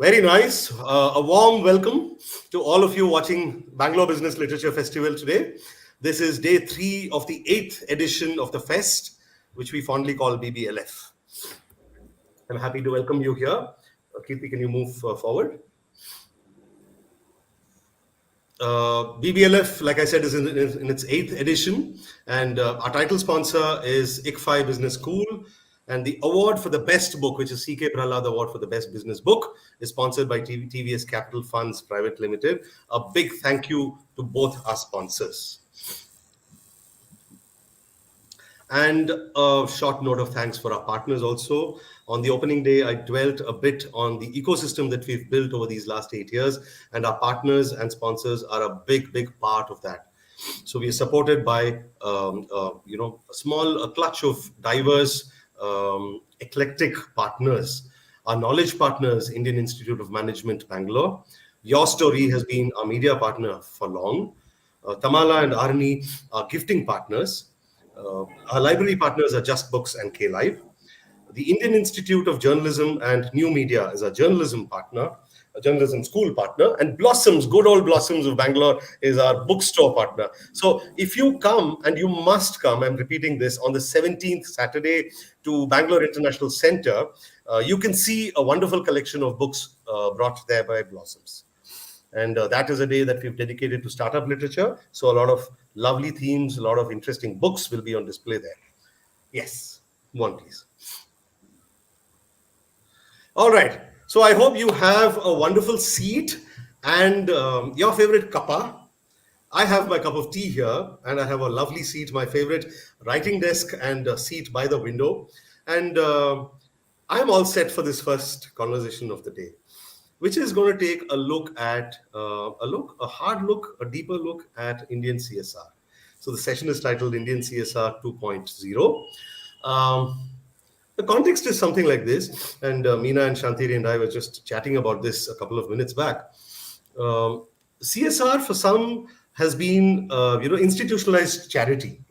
Very nice. A warm welcome to all of you watching Bangalore Business Literature Festival today. This is day 3 of the 8th edition of the fest, which we fondly call BBLF. I'm happy to welcome you here. Kirti, can you move forward? BBLF, like I said, is in its 8th edition, and our title sponsor is ICFI Business School. And the award for the best book, which is CK Prahlad Award for the best business book, is sponsored by TVS Capital Funds Private Limited. A big thank you to both our sponsors. And a short note of thanks for our partners also. On the opening day, I dwelt a bit on the ecosystem that we've built over these last 8 years, and our partners and sponsors are a big part of that. So we are supported by a clutch of diverse, eclectic partners. Our knowledge partners, Indian Institute of Management, Bangalore. Your Story has been our media partner for long. Tamala and Arni are gifting partners. Our library partners are Just Books and K Live. The Indian Institute of Journalism and New Media is a journalism partner, a journalism school partner, and Blossoms, good old Blossoms of Bangalore, is our bookstore partner. So if you come, and you must come, I'm repeating this, on the 17th Saturday to Bangalore International Center, you can see a wonderful collection of books brought there by Blossoms. And that is a day that we've dedicated to startup literature. So a lot of lovely themes, a lot of interesting books will be on display there. Yes, one please. All right. So I hope you have a wonderful seat and your favorite cuppa. I have my cup of tea here, and I have a lovely seat, my favorite writing desk and a seat by the window. And I'm all set for this first conversation of the day, which is going to take a look at a deeper look at Indian CSR. So the session is titled Indian CSR 2.0. The context is something like this, and Meena and Shantiri and I were just chatting about this a couple of minutes back. CSR for some has been, institutionalized charity.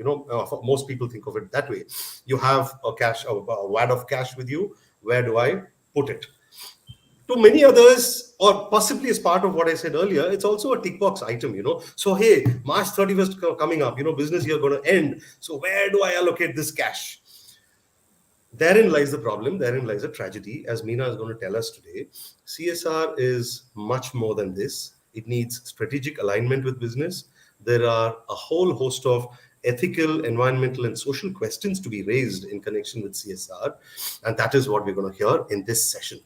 Most people think of it that way. You have a wad of cash with you. Where do I put it? To many others, or possibly as part of what I said earlier, it's also a tick box item. So hey, March 31st coming up. Business year going to end. So where do I allocate this cash? Therein lies the problem, therein lies a tragedy, as Meena is going to tell us today. CSR is much more than this. It needs strategic alignment with business. There are a whole host of ethical, environmental, and social questions to be raised in connection with CSR. And that is what we're going to hear in this session.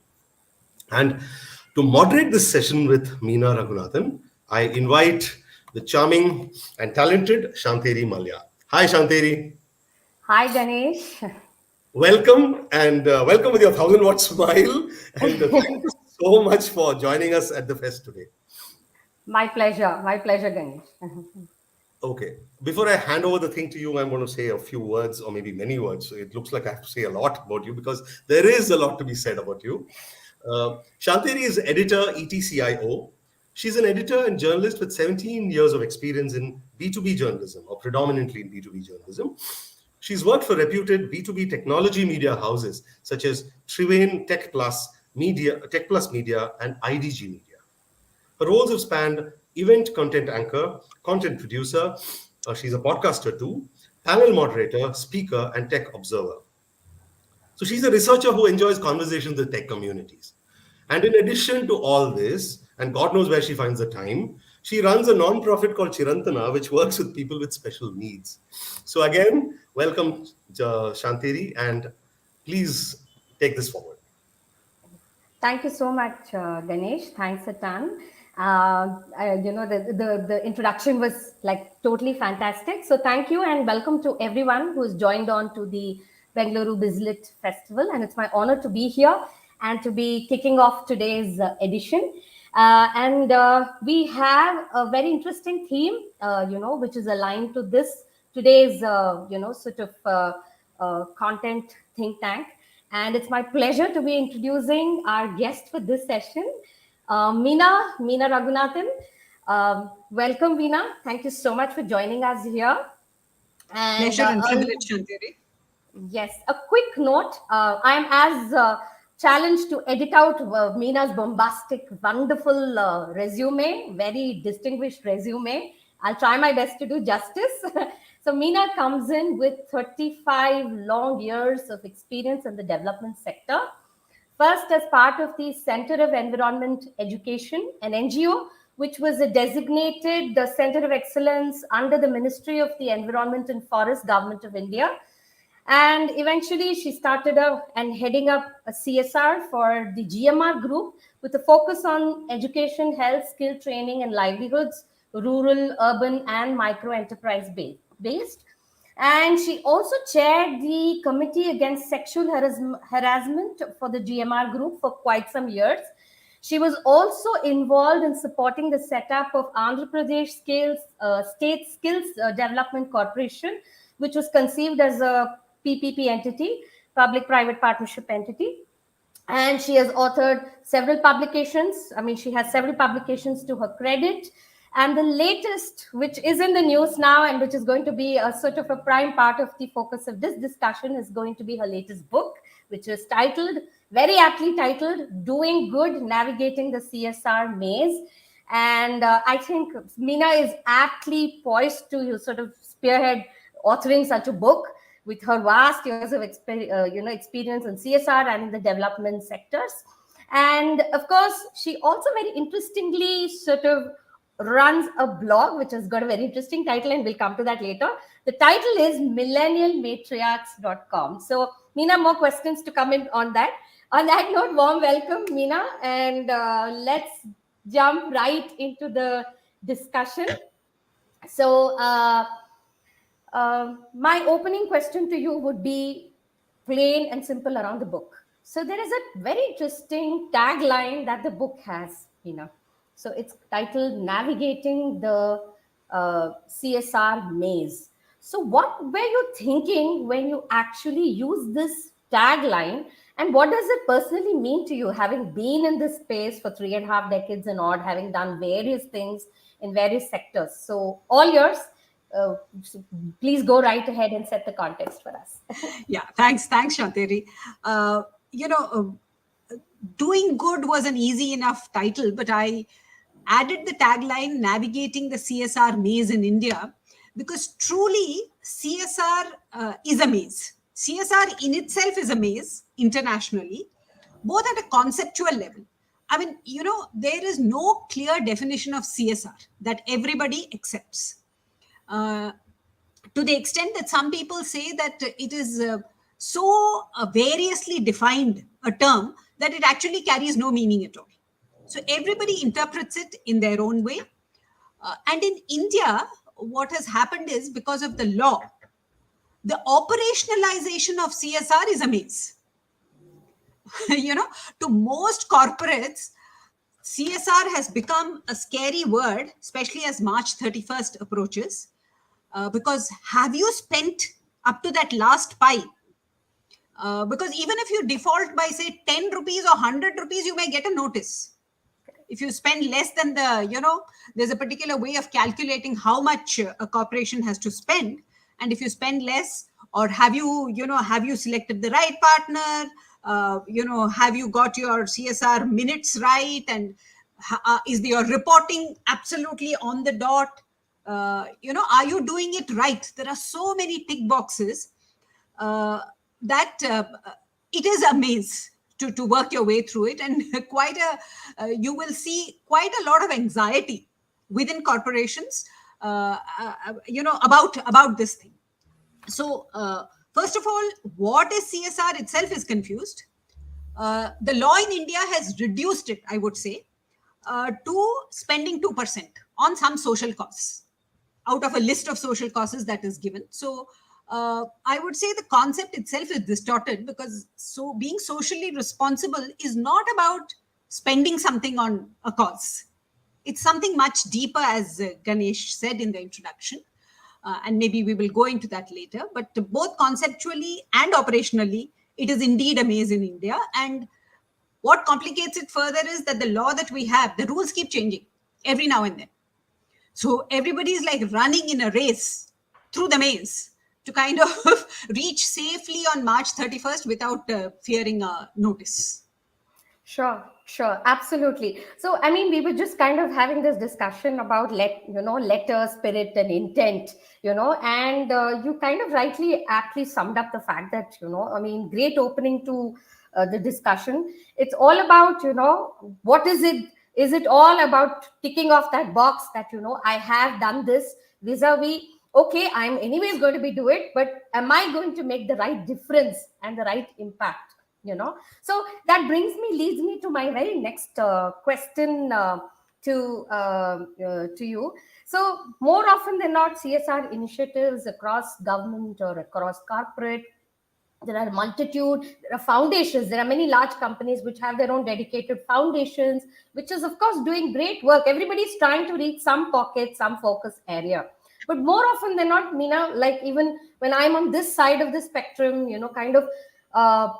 And to moderate this session with Meena Raghunathan, I invite the charming and talented Shantiri Malya. Hi, Shantiri. Hi, Ganesh. Welcome, and welcome with your 1,000-watt smile. And thank you so much for joining us at the fest today. My pleasure, Ganesh. Okay, before I hand over the thing to you, I'm going to say a few words, or maybe many words. So it looks like I have to say a lot about you because there is a lot to be said about you. Shantiri is editor ETCIO. She's an editor and journalist with 17 years of experience in B2B journalism, or predominantly in B2B journalism. She's worked for reputed B2B technology media houses such as Trivane Tech Plus Media, and IDG Media. Her roles have spanned event content anchor, content producer, she's a podcaster too, panel moderator, speaker, and tech observer. So she's a researcher who enjoys conversations with tech communities. And in addition to all this, and God knows where she finds the time, she runs a non-profit called Chirantana, which works with people with special needs. So again, welcome, Shantiri, and please take this forward. Thank you so much, Ganesh. Thanks a ton. The introduction was like totally fantastic. So thank you and welcome to everyone who's joined on to the Bangalore BizLit Festival. And it's my honor to be here and to be kicking off today's edition. We have a very interesting theme, which is aligned to this today's, content think tank. And it's my pleasure to be introducing our guest for this session, Meena Raghunathan. Welcome, Meena. Thank you so much for joining us here. And, Pleasure and privilege, Shantiri. Yes, a quick note. I'm as challenged to edit out Meena's bombastic, wonderful resume, very distinguished resume. I'll try my best to do justice. So, Meena comes in with 35 long years of experience in the development sector. First, as part of the Center of Environment Education, an NGO, which was a designated the Center of Excellence under the Ministry of the Environment and Forest, Government of India. And eventually, she started up and heading up a CSR for the GMR group with a focus on education, health, skill training, and livelihoods, rural, urban, and micro enterprise based. And she also chaired the Committee Against Sexual Harassment for the GMR group for quite some years. She was also involved in supporting the setup of Andhra Pradesh State Skills Development Corporation, which was conceived as a PPP entity, public private partnership entity. And she has authored several publications. I mean, she has several publications to her credit. And the latest, which is in the news now and which is going to be a sort of a prime part of the focus of this discussion, is going to be her latest book, which is titled, very aptly titled, Doing Good, Navigating the CSR Maze. And I think Meena is aptly poised to sort of spearhead authoring such a book with her vast years of experience in CSR and in the development sectors. And of course, she also very interestingly sort of runs a blog which has got a very interesting title, and we'll come to that later. The title is millennialmatriarchs.com. So, Meena, more questions to come in on that. On that note, warm welcome, Meena, and let's jump right into the discussion. So, my opening question to you would be plain and simple around the book. So there is a very interesting tagline that the book has, So it's titled Navigating the CSR Maze. So what were you thinking when you actually use this tagline? And what does it personally mean to you, having been in this space for 3.5 decades and odd, having done various things in various sectors? So all yours. So please go right ahead and set the context for us. Yeah, thanks, Shanteri. Doing Good was an easy enough title, but I added the tagline Navigating the CSR Maze in India because truly CSR is a maze. CSR in itself is a maze internationally, both at a conceptual level. I mean, there is no clear definition of CSR that everybody accepts. To the extent that some people say that it is so variously defined a term that it actually carries no meaning at all. So everybody interprets it in their own way. And in India, what has happened is because of the law, the operationalization of CSR is a maze. To most corporates, CSR has become a scary word, especially as March 31st approaches. Because have you spent up to that last pie? Because even if you default by say 10 rupees or 100 rupees, you may get a notice. If you spend less than there's a particular way of calculating how much a corporation has to spend. And if you spend less, or have you selected the right partner? Have you got your CSR minutes right? And is your reporting absolutely on the dot? Are you doing it right? There are so many tick boxes that it is a maze to work your way through it, and you will see quite a lot of anxiety within corporations about this thing. So first of all, what is CSR itself is confused. The law in India has reduced it, I would say, to spending 2% on some social costs out of a list of social causes that is given. So I would say the concept itself is distorted because being socially responsible is not about spending something on a cause. It's something much deeper, as Ganesh said in the introduction. And maybe we will go into that later. But both conceptually and operationally, it is indeed a maze in India. And what complicates it further is that the law that we have, the rules keep changing every now and then. So everybody is like running in a race through the maze to kind of reach safely on March 31st without fearing a notice. Sure, absolutely. So, I mean, we were just kind of having this discussion about letter, spirit, and intent, and you kind of aptly summed up the fact that, I mean, great opening to the discussion. It's all about, what is it? Is it all about ticking off that box that, I have done this vis-a-vis, okay, I'm anyways going to be do it, but am I going to make the right difference and the right impact? So that leads me to my very next question to you. So more often than not, CSR initiatives across government or across corporate, there are multitude, there are foundations, there are many large companies which have their own dedicated foundations, which is of course doing great work. Everybody's trying to reach some pocket, some focus area, but more often than not, Meena, like even when I'm on this side of the spectrum, kind of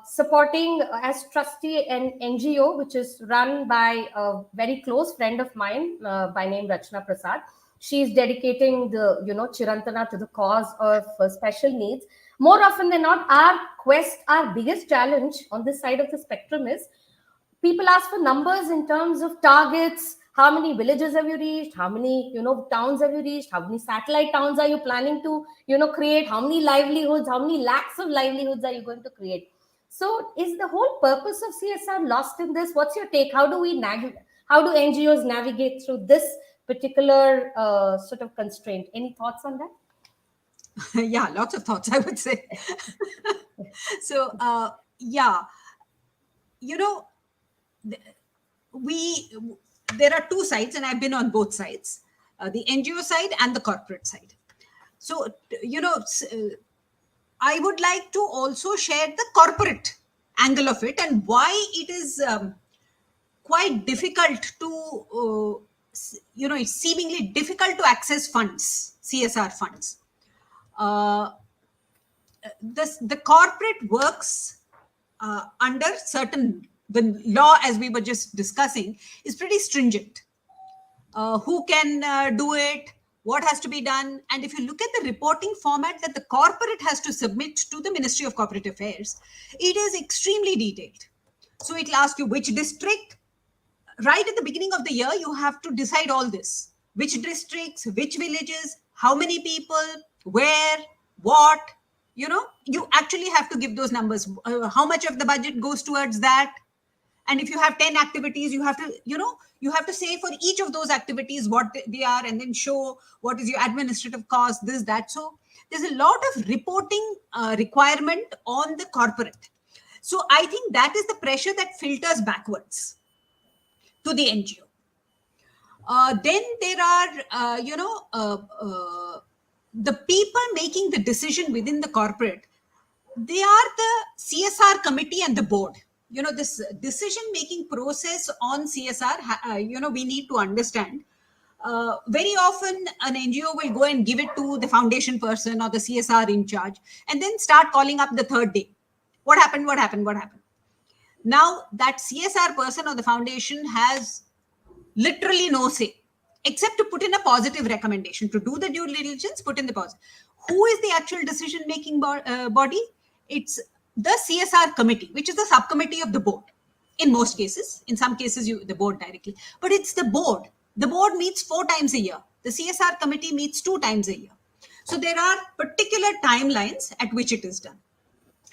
supporting as trustee an NGO which is run by a very close friend of mine by name Rachna Prasad. She's dedicating the Chirantana to the cause of special needs. More often than not, our biggest challenge on this side of the spectrum is people ask for numbers in terms of targets. How many villages have you reached? How many towns have you reached? How many satellite towns are you planning to create? How many livelihoods? How many lakhs of livelihoods are you going to create? So is the whole purpose of CSR lost in this? What's your take? How do NGOs navigate through this particular sort of constraint? Any thoughts on that? Yeah, lots of thoughts, I would say. So, yeah, you know, we there are two sides, and I've been on both sides, the NGO side and the corporate side. So, I would like to also share the corporate angle of it and why it is quite difficult to, it's seemingly difficult to access funds, CSR funds. The corporate works under certain, the law, as we were just discussing, is pretty stringent. Who can do it, what has to be done, and if you look at the reporting format that the corporate has to submit to the Ministry of Corporate Affairs, it is extremely detailed. So it'll ask you which district. Right at the beginning of the year, you have to decide all this: which districts, which villages, how many people, where, what. You actually have to give those numbers. How much of the budget goes towards that? And if you have 10 activities, you have to say for each of those activities what they are, and then show what is your administrative cost, this, that. So there's a lot of reporting requirement on the corporate. So I think that is the pressure that filters backwards to the NGO. Then there are the people making the decision within the corporate. They are the CSR committee and the board. This decision making process on CSR, we need to understand. Very often an NGO will go and give it to the foundation person or the CSR in charge, and then start calling up the third day. What happened? Now that CSR person or the foundation has literally no say, except to put in a positive recommendation, to do the due diligence, put in the positive. Who is the actual decision making body? It's the CSR committee, which is the subcommittee of the board. In most cases, in some cases, the board directly, but it's the board. The board meets 4 times a year. The CSR committee meets 2 times a year. So there are particular timelines at which it is done.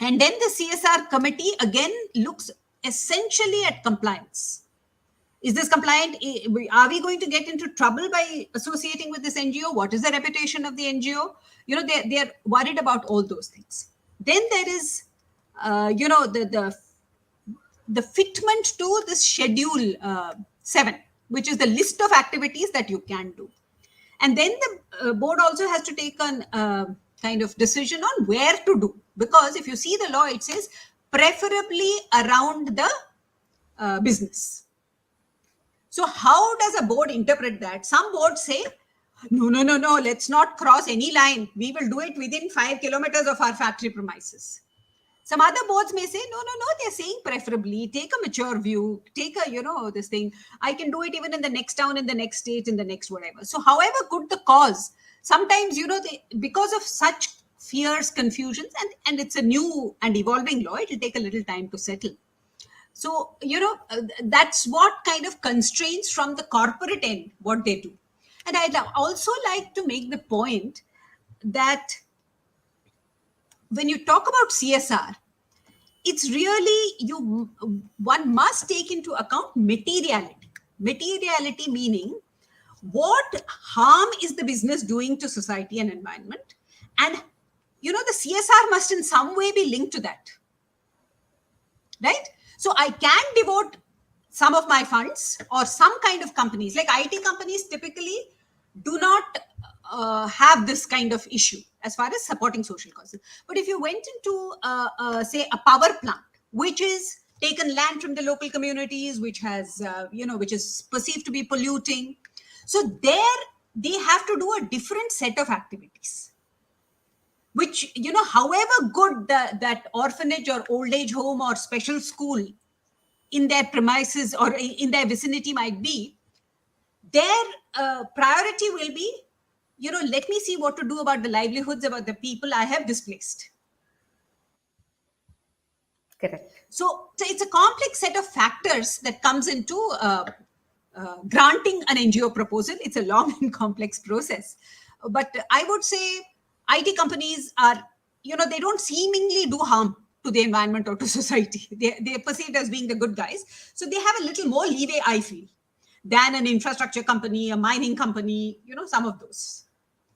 And then the CSR committee again looks essentially at compliance. Is this compliant? Are we going to get into trouble by associating with this NGO? What is the reputation of the NGO? They're worried about all those things. Then there is, the fitment to this schedule 7, which is the list of activities that you can do. And then the board also has to take a kind of decision on where to do. Because if you see the law, it says preferably around the business. So how does a board interpret that? Some boards say, no, let's not cross any line. We will do it within 5 kilometers of our factory premises. Some other boards may say, no, they're saying preferably, take a mature view, take a, this thing. I can do it even in the next town, in the next state, in the next whatever. So however good the cause, sometimes, because of such fierce confusions, and it's a new and evolving law, it will take a little time to settle. So, that's what kind of constraints from the corporate end, what they do. And I'd also like to make the point that when you talk about CSR, it's really one must take into account materiality. Materiality meaning what harm is the business doing to society and environment, and the CSR must in some way be linked to that, right? So I can devote some of my funds, or some kind of companies like IT companies typically do not have this kind of issue as far as supporting social causes. But if you went into say a power plant which is taken land from the local communities, which has which is perceived to be polluting, so there they have to do a different set of activities, which however good that orphanage or old age home or special school in their premises or in their vicinity might be, their priority will be, let me see what to do about the livelihoods, about the people I have displaced. Correct. So it's a complex set of factors that comes into granting an NGO proposal. It's a long and complex process. But I would say IT companies are, they don't seemingly do harm to the environment or to society. They're perceived as being the good guys. So they have a little more leeway, I feel, than an infrastructure company, a mining company, some of those.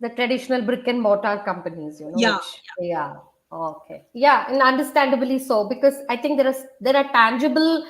The traditional brick and mortar companies, Yeah. which, yeah. Okay. Yeah, and understandably so, because I think there are tangible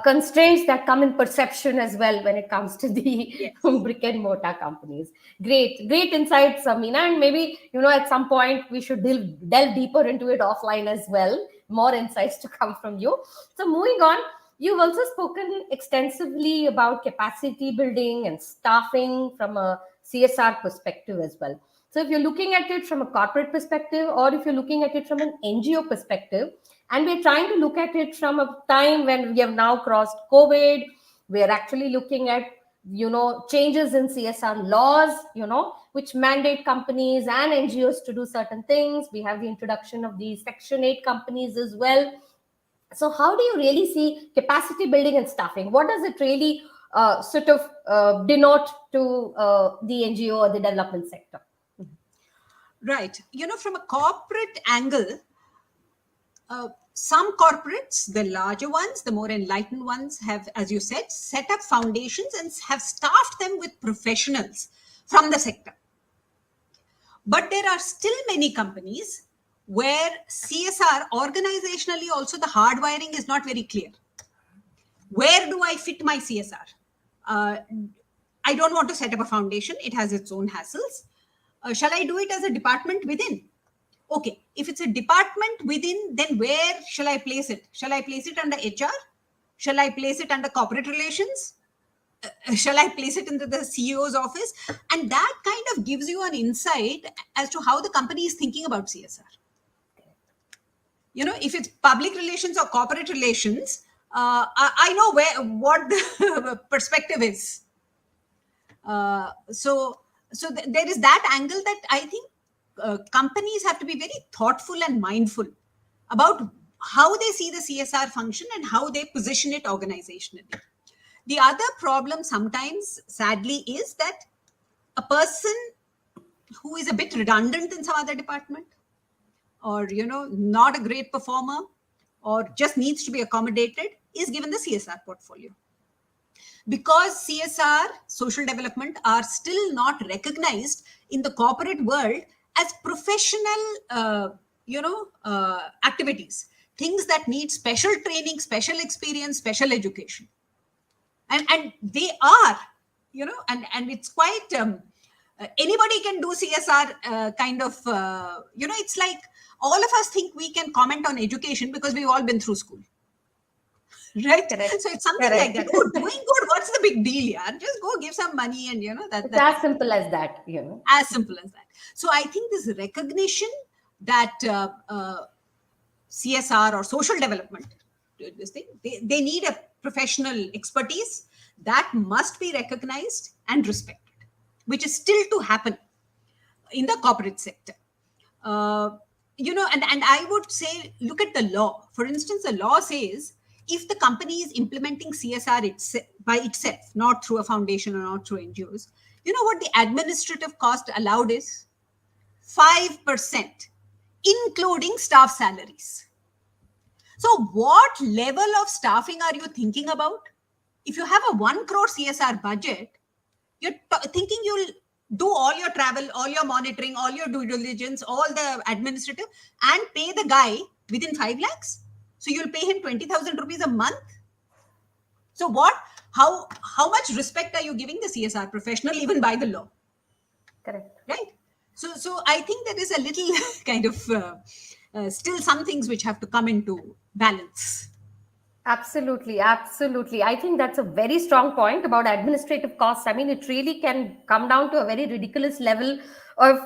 constraints that come in perception as well when it comes to the Yes. brick and mortar companies. Great insights, Samina, and maybe at some point we should delve deeper into it offline as well. More insights to come from you. So moving on, you've also spoken extensively about capacity building and staffing from a CSR perspective as well. So if you're looking at it from a corporate perspective, or if you're looking at it from an NGO perspective, and we're trying to look at it from a time when we have now crossed COVID, we're actually looking at changes in CSR laws, which mandate companies and NGOs to do certain things. We have the introduction of the Section 8 companies as well. So how do you really see capacity building and staffing? What does it really sort of denote to the NGO or the development sector? Right. From a corporate angle, some corporates, the larger ones, the more enlightened ones, have, as you said, set up foundations and have staffed them with professionals from the sector. But there are still many companies where CSR organizationally also the hardwiring is not very clear. Where do I fit my CSR? I don't want to set up a foundation. It has its own hassles. Shall I do it as a department within? Okay, if it's a department within, then where shall I place it? Shall I place it under HR? Shall I place it under corporate relations? Shall I place it into the CEO's office? And that kind of gives you an insight as to how the company is thinking about CSR. If it's public relations or corporate relations, I know what the perspective is. So there is that angle that I think companies have to be very thoughtful and mindful about how they see the CSR function and how they position it organizationally. The other problem sometimes, sadly, is that a person who is a bit redundant in some other department, or not a great performer, or just needs to be accommodated, is given the CSR portfolio. Because CSR, social development, are still not recognized in the corporate world as professional, activities, things that need special training, special experience, special education. And they are, and it's quite, anybody can do CSR kind of, it's like all of us think we can comment on education because we've all been through school. Right. Correct. So it's something Correct. like that. Oh, doing good. What's the big deal? Yeah, just go give some money, and It's as simple as that. As simple as that. So I think this recognition that CSR or social development, this thing, they need a professional expertise that must be recognized and respected, which is still to happen in the corporate sector. And I would say, look at the law. For instance, the law says if the company is implementing CSR by itself, not through a foundation or not through NGOs, you know what the administrative cost allowed is? 5%, including staff salaries. So what level of staffing are you thinking about? If you have a 1 crore CSR budget, you're thinking you'll do all your travel, all your monitoring, all your due diligence, all the administrative, and pay the guy within 5 lakhs. So you'll pay him 20,000 rupees a month. So what? How much respect are you giving the CSR professional, even by the law? Correct. Right. So I think there is a little kind of still some things which have to come into balance. Absolutely, absolutely. I think that's a very strong point about administrative costs. I mean, it really can come down to a very ridiculous level of,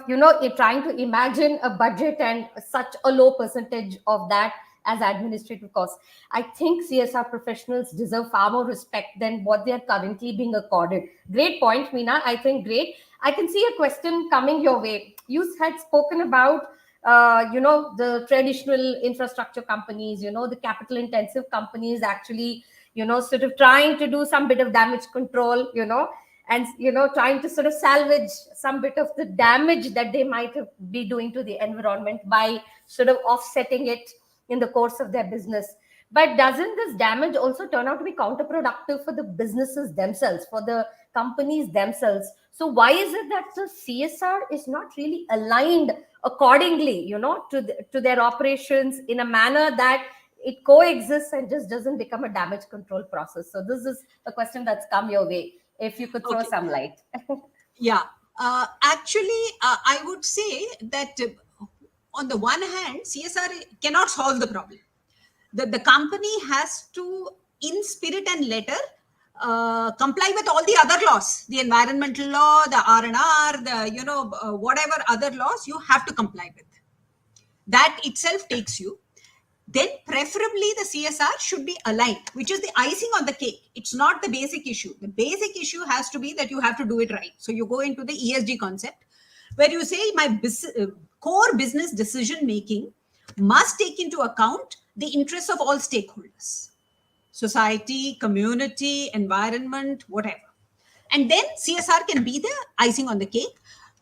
trying to imagine a budget and such a low percentage of that as administrative costs. I think CSR professionals deserve far more respect than what they are currently being accorded. Great point, Meena. I think great. I can see a question coming your way. You had spoken about the traditional infrastructure companies, the capital intensive companies actually, sort of trying to do some bit of damage control, and, trying to sort of salvage some bit of the damage that they might be doing to the environment by sort of offsetting it in the course of their business. But doesn't this damage also turn out to be counterproductive for the businesses themselves, for the companies themselves? So why is it that the CSR is not really aligned accordingly, to their operations in a manner that it coexists and just doesn't become a damage control process? So this is a question that's come your way. If you could throw Okay. some light. Yeah. Actually, I would say that on the one hand, CSR cannot solve the problem. The company has to, in spirit and letter, comply with all the other laws, the environmental law, the R&R, the whatever other laws you have to comply with. That itself takes you. Then preferably the CSR should be aligned, which is the icing on the cake. It's not the basic issue. The basic issue has to be that you have to do it right. So you go into the ESG concept, where you say my core business decision making must take into account the interests of all stakeholders: society, community, environment, whatever. And then CSR can be the icing on the cake.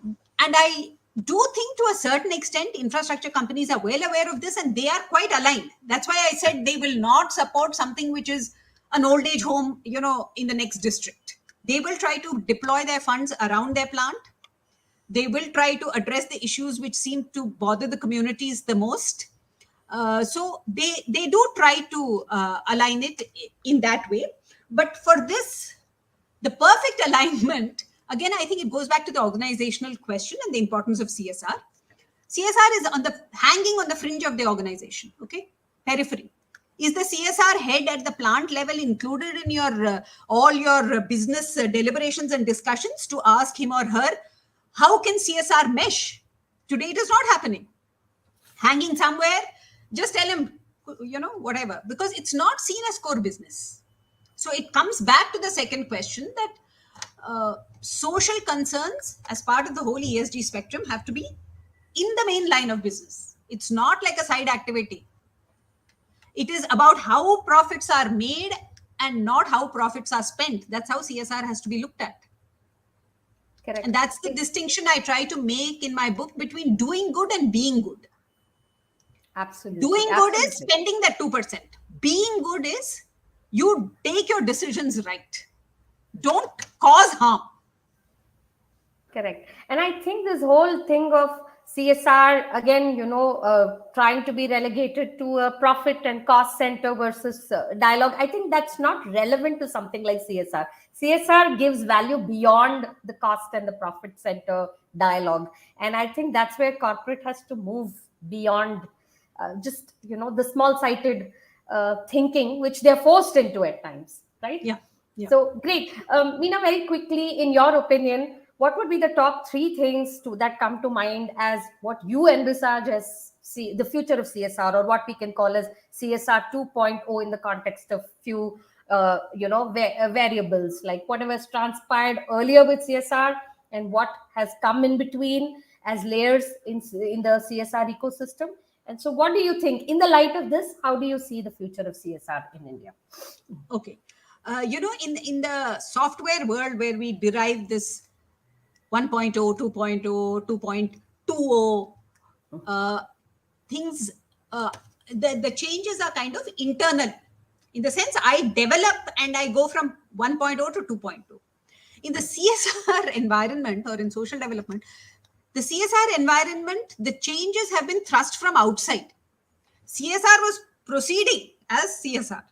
And I do think to a certain extent, infrastructure companies are well aware of this and they are quite aligned. That's why I said they will not support something which is an old age home, in the next district. They will try to deploy their funds around their plant. They will try to address the issues which seem to bother the communities the most. So they do try to align it in that way. But for this, the perfect alignment, again, I think it goes back to the organizational question and the importance of CSR. CSR is hanging on the fringe of the organization, okay? Periphery. Is the CSR head at the plant level included in your all your business deliberations and discussions to ask him or her, how can CSR mesh? Today it is not happening. Hanging somewhere, just tell him, whatever, because it's not seen as core business. So it comes back to the second question that social concerns as part of the whole ESG spectrum have to be in the main line of business. It's not like a side activity. It is about how profits are made and not how profits are spent. That's how CSR has to be looked at. Correct. And that's the distinction I try to make in my book between doing good and being good. Absolutely. Doing good is Absolutely. spending that 2%. Being good is you take your decisions right. Don't cause harm. Correct. And I think this whole thing of CSR, again, trying to be relegated to a profit and cost center versus dialogue, I think that's not relevant to something like CSR. CSR gives value beyond the cost and the profit center dialogue. And I think that's where corporate has to move beyond just, the small sighted thinking, which they're forced into at times, right? Yeah. So great. Meena, very quickly, in your opinion, what would be the top three things that come to mind as what you envisage as the future of CSR, or what we can call as CSR 2.0 in the context of few, variables, like whatever has transpired earlier with CSR and what has come in between as layers in the CSR ecosystem, And so, what do you think in the light of this? How do you see the future of CSR in India? Okay. In the software world where we derive this 1.0, 2.0, 2.20, things, the changes are kind of internal. In the sense, I develop and I go from 1.0 to 2.0. In the CSR environment or in social development, the CSR environment, the changes have been thrust from outside. CSR was proceeding as CSR.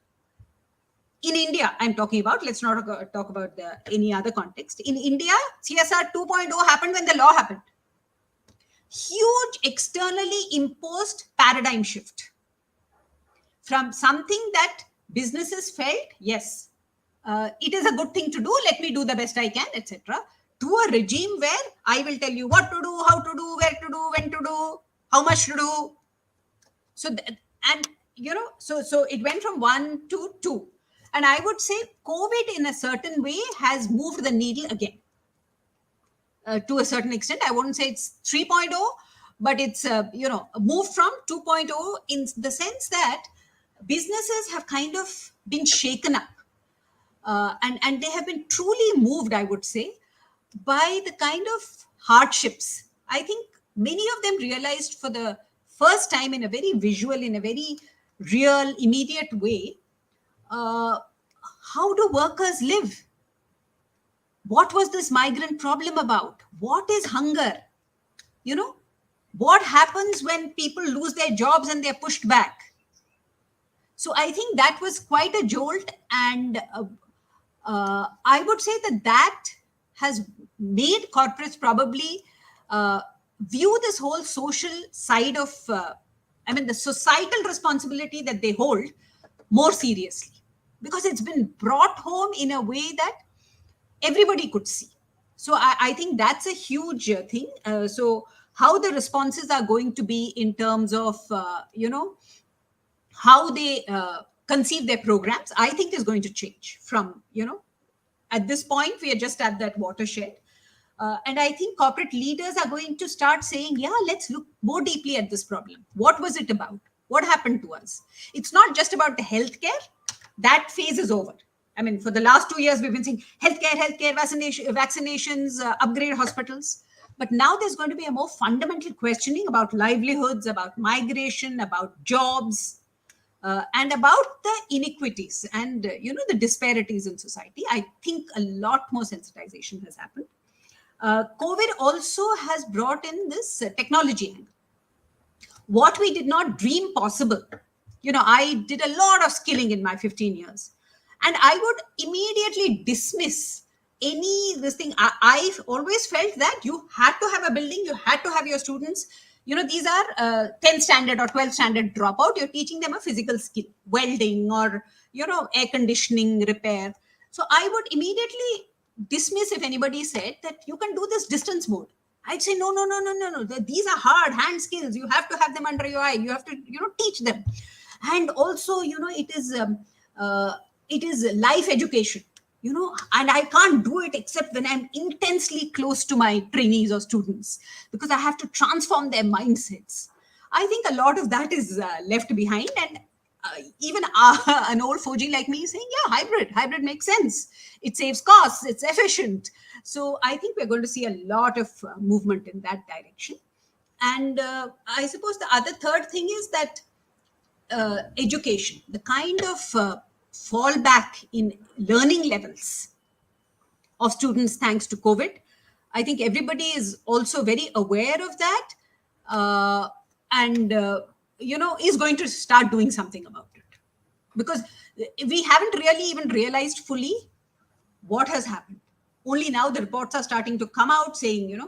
In India, I'm talking about, let's not talk about any other context. In India, CSR 2.0 happened when the law happened. Huge externally imposed paradigm shift from something that businesses felt, yes, it is a good thing to do, let me do the best I can, etc., to a regime where I will tell you what to do, how to do, where to do, when to do, how much to do. So, so it went from 1 to 2. And I would say COVID in a certain way has moved the needle again. To a certain extent, I wouldn't say it's 3.0, but it's, moved from 2.0 in the sense that businesses have kind of been shaken up. And they have been truly moved, I would say, by the kind of hardships. I think many of them realized for the first time in a very visual, in a very real, immediate way, how do workers live? What was this migrant problem about? What is hunger? What happens when people lose their jobs and they're pushed back? So I think that was quite a jolt. And I would say that has made corporates probably view this whole social side of, the societal responsibility that they hold more seriously, because it's been brought home in a way that everybody could see. So I think that's a huge thing. So how the responses are going to be in terms of, how they conceive their programs, I think is going to change from, at this point, we are just at that watershed. And I think corporate leaders are going to start saying, yeah, let's look more deeply at this problem. What was it about? What happened to us? It's not just about the healthcare. That phase is over. For the last 2 years, we've been saying healthcare, vaccinations, upgrade hospitals. But now there's going to be a more fundamental questioning about livelihoods, about migration, about jobs, and about the inequities and, the disparities in society. I think a lot more sensitization has happened. COVID also has brought in this technology angle. What we did not dream possible. I did a lot of skilling in my 15 years. And I would immediately dismiss this thing. I've always felt that you had to have a building, you had to have your students. These are 10th standard or 12th standard dropout. You're teaching them a physical skill, welding or, air conditioning repair. So I would immediately dismiss if anybody said that you can do this distance mode. I'd say, no. These are hard hand skills. You have to have them under your eye. You have to, teach them. And also, it is life education, and I can't do it except when I'm intensely close to my trainees or students, because I have to transform their mindsets. I think a lot of that is left behind. And even an old 4G like me is saying, yeah, hybrid makes sense. It saves costs, it's efficient. So I think we're going to see a lot of movement in that direction. And I suppose the other third thing is that education, the kind of fallback in learning levels of students thanks to COVID. I think everybody is also very aware of that, and is going to start doing something about it, because we haven't really even realized fully what has happened. Only now the reports are starting to come out saying,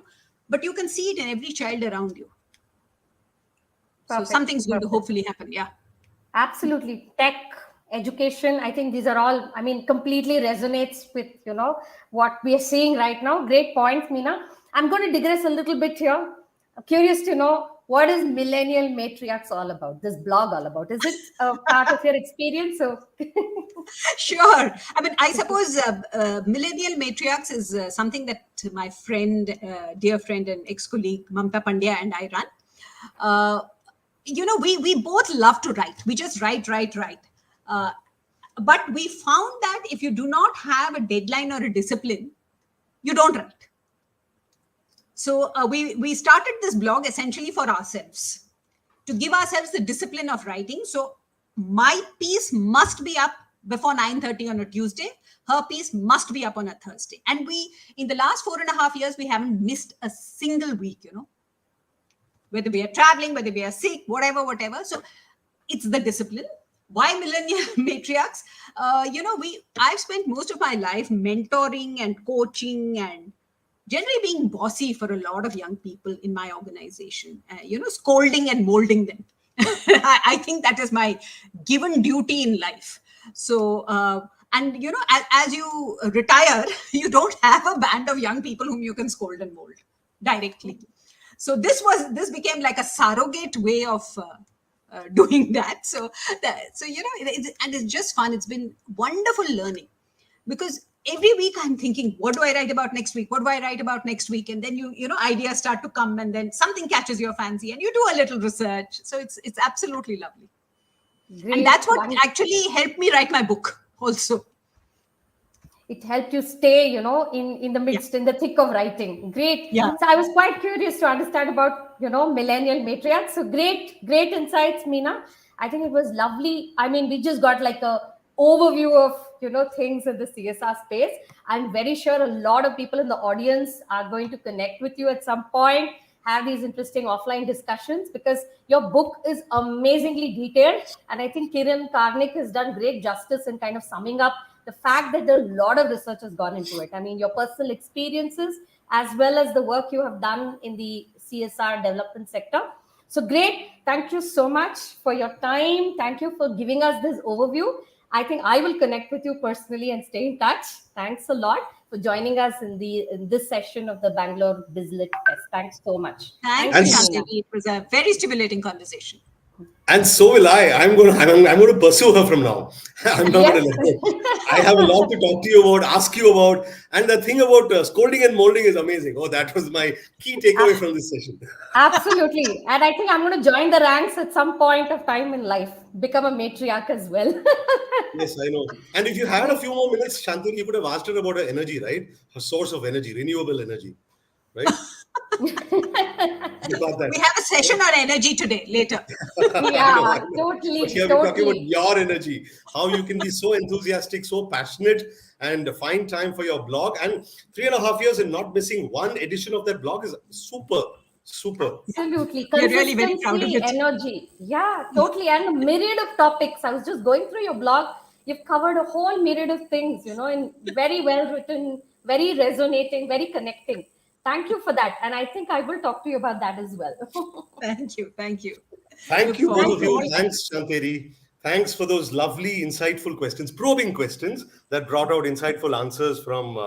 but you can see it in every child around you. Perfect. So something's going to hopefully happen. Yeah. Absolutely. Tech, education, I think these are all, completely resonates with, what we are seeing right now. Great point, Meena. I'm going to digress a little bit here. I'm curious to know, what is Millennial Matriarchs all about? This blog all about? Is it a part of your experience? So Sure. I suppose Millennial Matriarchs is something that my friend, dear friend and ex-colleague Mamta Pandya and I run. we both love to write. We just write. Uh, but we found that if you do not have a deadline or a discipline, you don't write. So we started this blog essentially for ourselves, to give ourselves the discipline of writing. So my piece must be up before 9:30 on a Tuesday. Her piece must be up on a Thursday. And we, in the last 4.5 years, we haven't missed a single week, whether we are traveling, whether we are sick, whatever. So it's the discipline. Why millennial matriarchs? I've spent most of my life mentoring and coaching and generally being bossy for a lot of young people in my organization, scolding and molding them. I think that is my given duty in life. So, as you retire, you don't have a band of young people whom you can scold and mold directly. So this became like a surrogate way of doing that. And it's just fun. It's been wonderful learning, because every week I'm thinking, what do I write about next week? What do I write about next week? And then ideas start to come, and then something catches your fancy, and you do a little research. So it's absolutely lovely. Great. And that's what actually helped me write my book also. It helped you stay, in the midst, in the thick of writing. Great. Yeah. So I was quite curious to understand about, millennial matriarchs. So great insights, Meena. I think it was lovely. I mean, we just got like a overview of, things in the CSR space. I'm very sure a lot of people in the audience are going to connect with you at some point, have these interesting offline discussions, because your book is amazingly detailed. And I think Kiran Karnik has done great justice in kind of summing up the fact that there are a lot of research has gone into it. I mean, your personal experiences, as well as the work you have done in the CSR development sector. So great. Thank you so much for your time. Thank you for giving us this overview. I think I will connect with you personally and stay in touch. Thanks a lot for joining us in this session of the Bangalore BizLit Fest. Thanks so much. Thank Thank you, you, Shantini. It was a very stimulating conversation. And so will I. I'm going to pursue her from now. I'm not going to let go. I have a lot to talk to you about, ask you about. And the thing about scolding and molding is amazing. Oh, that was my key takeaway from this session. Absolutely. And I think I'm going to join the ranks at some point of time in life, become a matriarch as well. Yes, I know. And if you had a few more minutes, Shantini, you could have asked her about her energy, right? Her source of energy, renewable energy, right? You got that. We have a session on energy today, later. Yeah, totally. But here we're talking about your energy, how you can be so enthusiastic, so passionate, and find time for your blog. And 3.5 years and not missing one edition of that blog is super. Absolutely. We're really very proud of Consistency, it. energy. Yeah, totally. And a myriad of topics. I was just going through your blog. You've covered a whole myriad of things, and very well written, very resonating, very connecting. Thank you for that. And I think I will talk to you about that as well. Thank you. Thank you, Look both forward of to you. all- Thanks, Shanteri. Thanks for those lovely, insightful questions, probing questions that brought out insightful answers from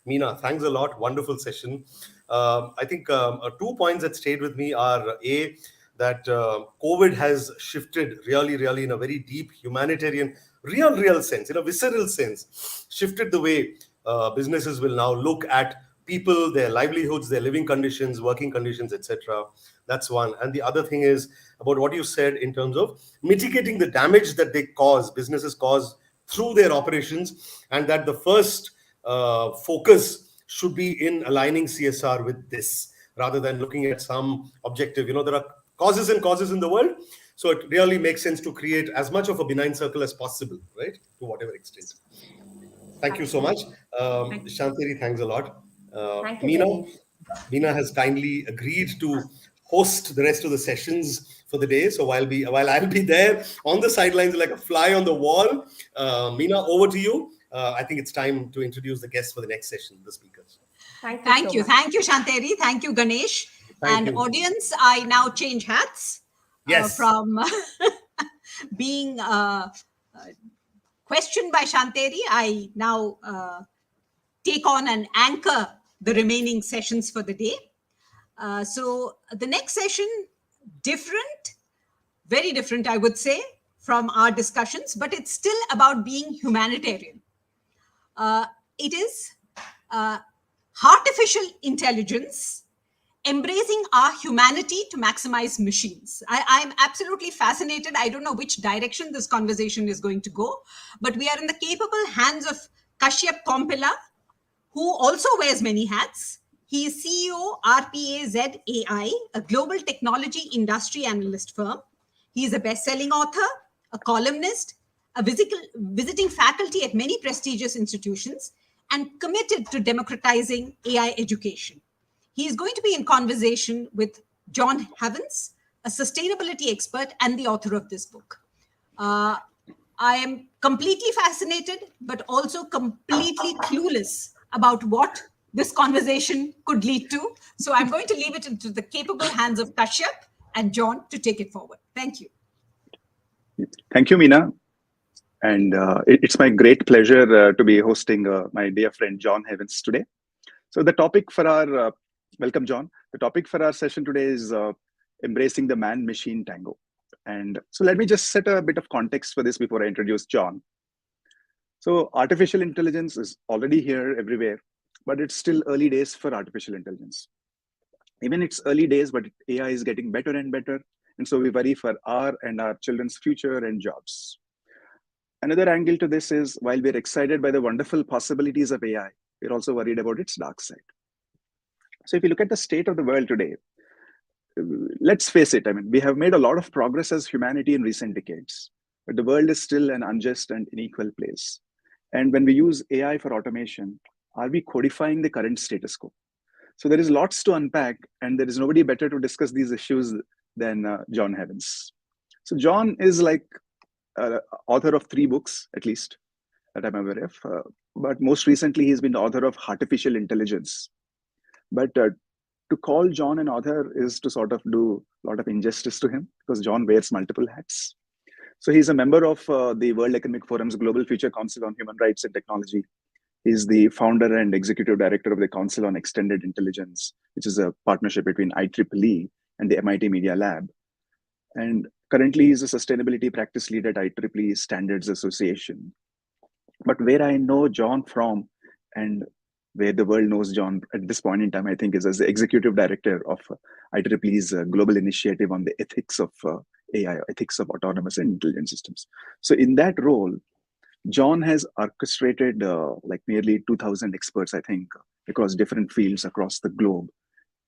Meena. Thanks a lot. Wonderful session. I think 2 points that stayed with me are A, that COVID has shifted really in a very deep humanitarian, real sense, in a visceral sense, shifted the way businesses will now look at people, their livelihoods, their living conditions, working conditions, etc. That's one. And the other thing is about what you said in terms of mitigating the damage that businesses cause through their operations, and that the first focus should be in aligning CSR with this rather than looking at some objective. There are causes and causes in the world. So it really makes sense to create as much of a benign circle as possible, right? To whatever extent. Thank you so much. Shanteri, thanks a lot. Thank you, Ganesh. Meena has kindly agreed to host the rest of the sessions for the day. So while I'll be there on the sidelines like a fly on the wall, Meena, over to you. I think it's time to introduce the guests for the next session, the speakers. Thank Thank you. you. Thank you, Shanteri. Thank you, Ganesh. Thank And you. audience, I now change hats Yes. from being questioned by Shanteri. I now take on and anchor the remaining sessions for the day. So the next session, very different, I would say, from our discussions, but it's still about being humanitarian. It is artificial intelligence embracing our humanity to maximize machines. I'm absolutely fascinated. I don't know which direction this conversation is going to go, but we are in the capable hands of Kashyap Kompila, who also wears many hats. He is CEO RPAZ AI, a global technology industry analyst firm. He is a best-selling author, a columnist, a visiting faculty at many prestigious institutions, and committed to democratizing AI education. He is going to be in conversation with John Havens, a sustainability expert and the author of this book. Uh, I am completely fascinated, but also completely clueless about what this conversation could lead to. So I'm going to leave it into the capable hands of Kashyap and John to take it forward. Thank you. Thank you, Meena. And it's my great pleasure to be hosting my dear friend John Havens today. So the topic for our, welcome John, the topic for our session today is embracing the man-machine tango. And so let me just set a bit of context for this before I introduce John. So artificial intelligence is already here everywhere, but it's still early days for artificial intelligence. Even it's early days, but AI is getting better and better. And so we worry for our and our children's future and jobs. Another angle to this is while we're excited by the wonderful possibilities of AI, we're also worried about its dark side. So if you look at the state of the world today, let's face it, I mean, we have made a lot of progress as humanity in recent decades, but the world is still an unjust and unequal place. And when we use AI for automation, are we codifying the current status quo? So there is lots to unpack, and there is nobody better to discuss these issues than John Havens. So John is like author of 3 books, at least, that I'm aware of. But most recently, he's been the author of Artificial Intelligence. But to call John an author is to sort of do a lot of injustice to him because John wears multiple hats. So he's a member of the World Economic Forum's Global Future Council on Human Rights and Technology. He's the founder and executive director of the Council on Extended Intelligence, which is a partnership between IEEE and the MIT Media Lab. And currently, he's a sustainability practice lead at IEEE Standards Association. But where I know John from and where the world knows John at this point in time, I think, is as the executive director of IEEE's global initiative on the ethics of AI, ethics of autonomous and intelligent systems. So in that role, John has orchestrated like nearly 2,000 experts, I think, across different fields across the globe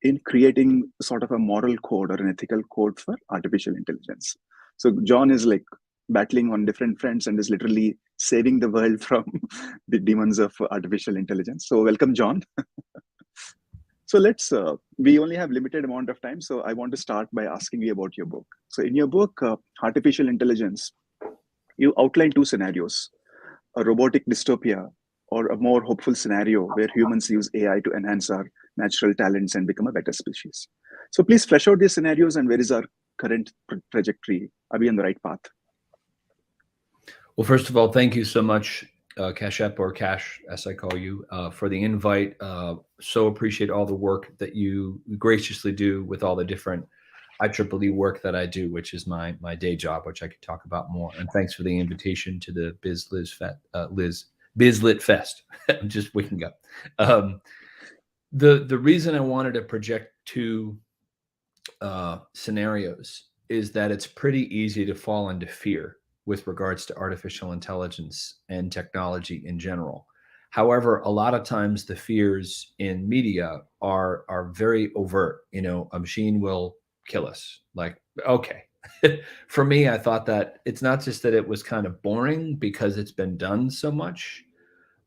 in creating sort of a moral code or an ethical code for artificial intelligence. So John is like battling on different fronts and is literally saving the world from the demons of artificial intelligence. So welcome, John. So let's, we only have limited amount of time. So I want to start by asking you about your book. So in your book, Artificial Intelligence, you outline 2 scenarios, a robotic dystopia or a more hopeful scenario where humans use AI to enhance our natural talents and become a better species. So please flesh out these scenarios and where is our current trajectory? Are we on the right path? Well, first of all, thank you so much, Kashyap, or Cash, as I call you, for the invite. So appreciate all the work that you graciously do with all the different IEEE work that I do, which is my day job, which I could talk about more. And thanks for the invitation to the BizLit Fest. I'm just waking up. The reason I wanted to project 2 scenarios is that it's pretty easy to fall into fear with regards to artificial intelligence and technology in general. However, a lot of times the fears in media are very overt. You know, a machine will kill us. Like, okay. For me, I thought that it's not just that it was kind of boring because it's been done so much,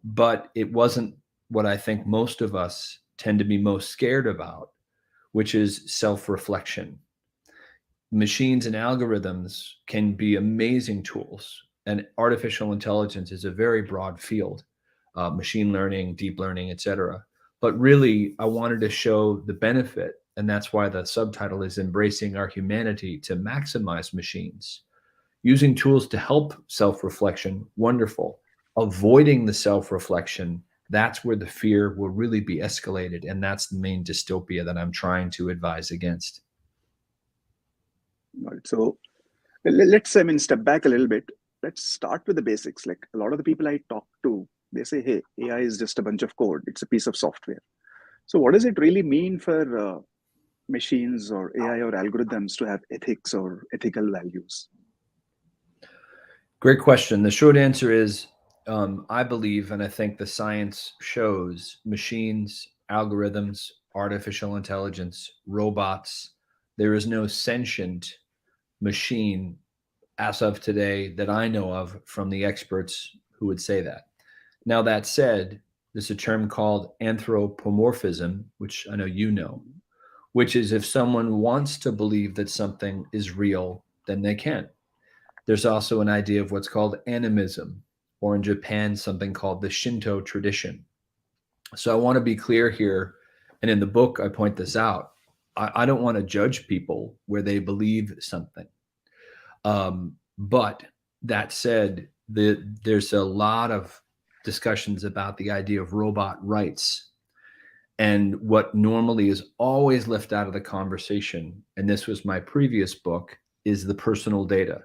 but it wasn't what I think most of us tend to be most scared about, which is self-reflection. Machines and algorithms can be amazing tools, and artificial intelligence is a very broad field, machine learning, deep learning, etc. But really, I wanted to show the benefit, and that's why the subtitle is Embracing Our Humanity to Maximize Machines. Using tools to help self-reflection, wonderful. Avoiding the self-reflection, that's where the fear will really be escalated, and that's the main dystopia that I'm trying to advise against. Right. So let's, I mean, step back a little bit. Let's start with the basics. Like a lot of the people I talk to, they say, hey, AI is just a bunch of code. It's a piece of software. So what does it really mean for machines or AI or algorithms to have ethics or ethical values? Great question. The short answer is I believe, and I think the science shows, machines, algorithms, artificial intelligence, robots, there is no sentient machine as of today that I know of from the experts who would say that. Now, that said, there's a term called anthropomorphism, which I know you know, which is if someone wants to believe that something is real, then they can. There's also an idea of what's called animism, or in Japan, something called the Shinto tradition. So I want to be clear here. And in the book, I point this out. I don't want to judge people where they believe something. But that said, there's a lot of discussions about the idea of robot rights. And what normally is always left out of the conversation, and this was my previous book, is the personal data.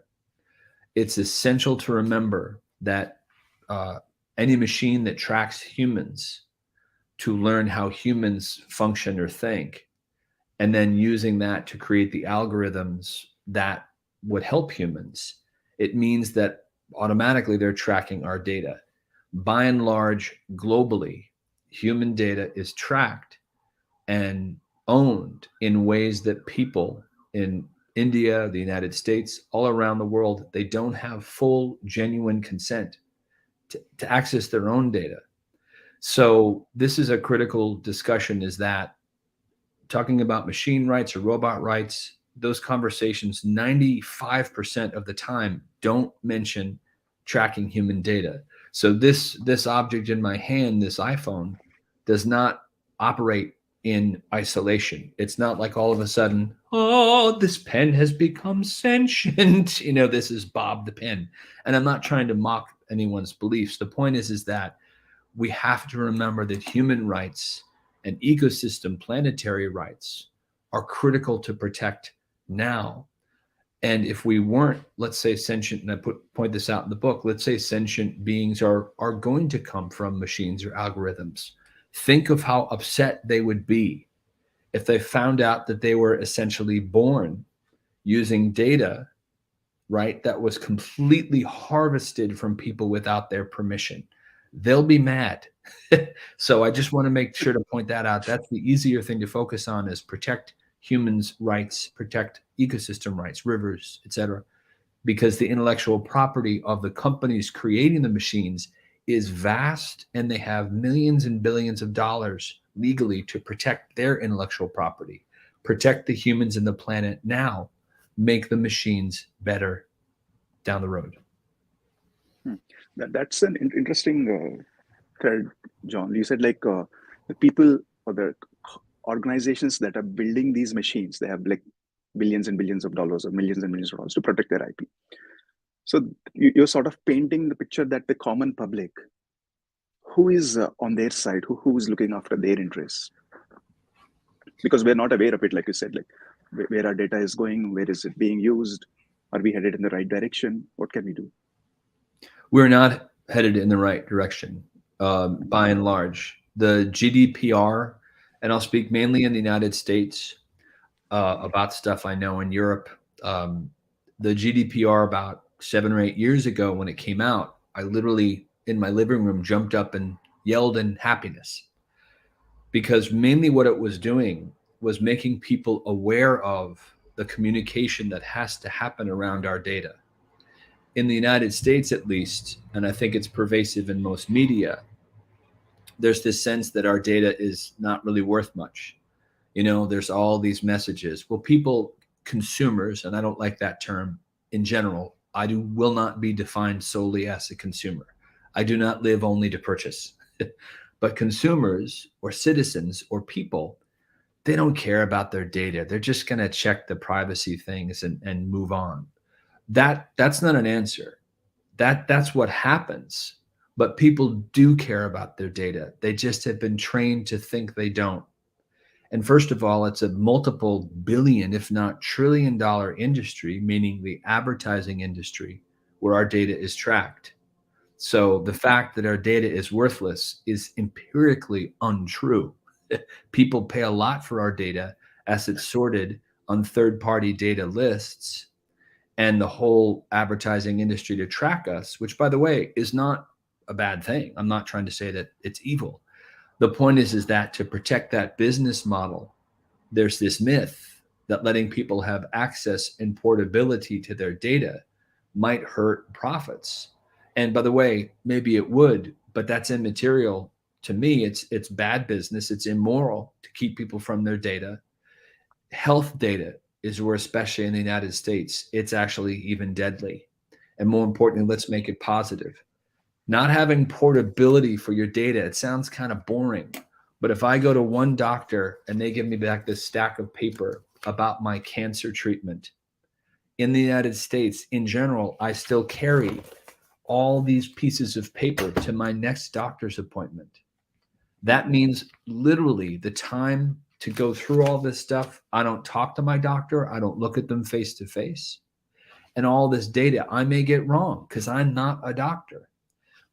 It's essential to remember that any machine that tracks humans to learn how humans function or think, and then using that to create the algorithms that would help humans, it means that automatically they're tracking our data. By and large, globally, human data is tracked and owned in ways that people in India, the United States, all around the world, they don't have full, genuine consent to access their own data. So this is a critical discussion, is that talking about machine rights or robot rights, those conversations 95% of the time don't mention tracking human data. So this object in my hand, this iPhone, does not operate in isolation. It's not like all of a sudden, oh, this pen has become sentient. This is Bob the pen. And I'm not trying to mock anyone's beliefs. The point is that we have to remember that human rights and ecosystem planetary rights are critical to protect now. And if we weren't, let's say, sentient, and I point this out in the book, let's say sentient beings are going to come from machines or algorithms. Think of how upset they would be if they found out that they were essentially born using data, right, that was completely harvested from people without their permission. They'll be mad. So I just want to make sure to point that out. That's the easier thing to focus on, is protect humans' rights, protect ecosystem rights, rivers, etc. Because the intellectual property of the companies creating the machines is vast, and they have millions and billions of dollars legally to protect their intellectual property, protect the humans and the planet now, make the machines better down the road. That's an interesting thread, John. You said the people or the organizations that are building these machines, they have like billions and billions of dollars or millions and millions of dollars to protect their IP. So you're sort of painting the picture that the common public, who is on their side, who is looking after their interests? Because we're not aware of it, like you said, like where our data is going, where is it being used? Are we headed in the right direction? What can we do? We're not headed in the right direction, by and large. The GDPR, and I'll speak mainly in the United States about stuff I know in Europe. The GDPR about 7 or 8 years ago, when it came out, I literally in my living room jumped up and yelled in happiness, because mainly what it was doing was making people aware of the communication that has to happen around our data. In the United States, at least, and I think it's pervasive in most media, there's this sense that our data is not really worth much. There's all these messages. Well, people, consumers, and I don't like that term in general, will not be defined solely as a consumer. I do not live only to purchase. But consumers or citizens or people, they don't care about their data. They're just going to check the privacy things and move on. That's not an answer. That's what happens. But people do care about their data. They just have been trained to think they don't. And first of all, it's a multiple billion, if not trillion-dollar industry, meaning the advertising industry, where our data is tracked. So the fact that our data is worthless is empirically untrue. People pay a lot for our data, as it's sorted on third-party data lists and the whole advertising industry to track us, which, by the way, is not a bad thing. I'm not trying to say that it's evil. The point is that to protect that business model, there's this myth that letting people have access and portability to their data might hurt profits. And by the way, maybe it would, but that's immaterial to me. It's bad business. It's immoral to keep people from their data. Health data is where, especially in the United States, it's actually even deadly. And more importantly, let's make it positive. Not having portability for your data, it sounds kind of boring. But if I go to one doctor and they give me back this stack of paper about my cancer treatment, in the United States, in general, I still carry all these pieces of paper to my next doctor's appointment. That means literally the time to go through all this stuff. I don't talk to my doctor. I don't look at them face to face. And all this data I may get wrong because I'm not a doctor.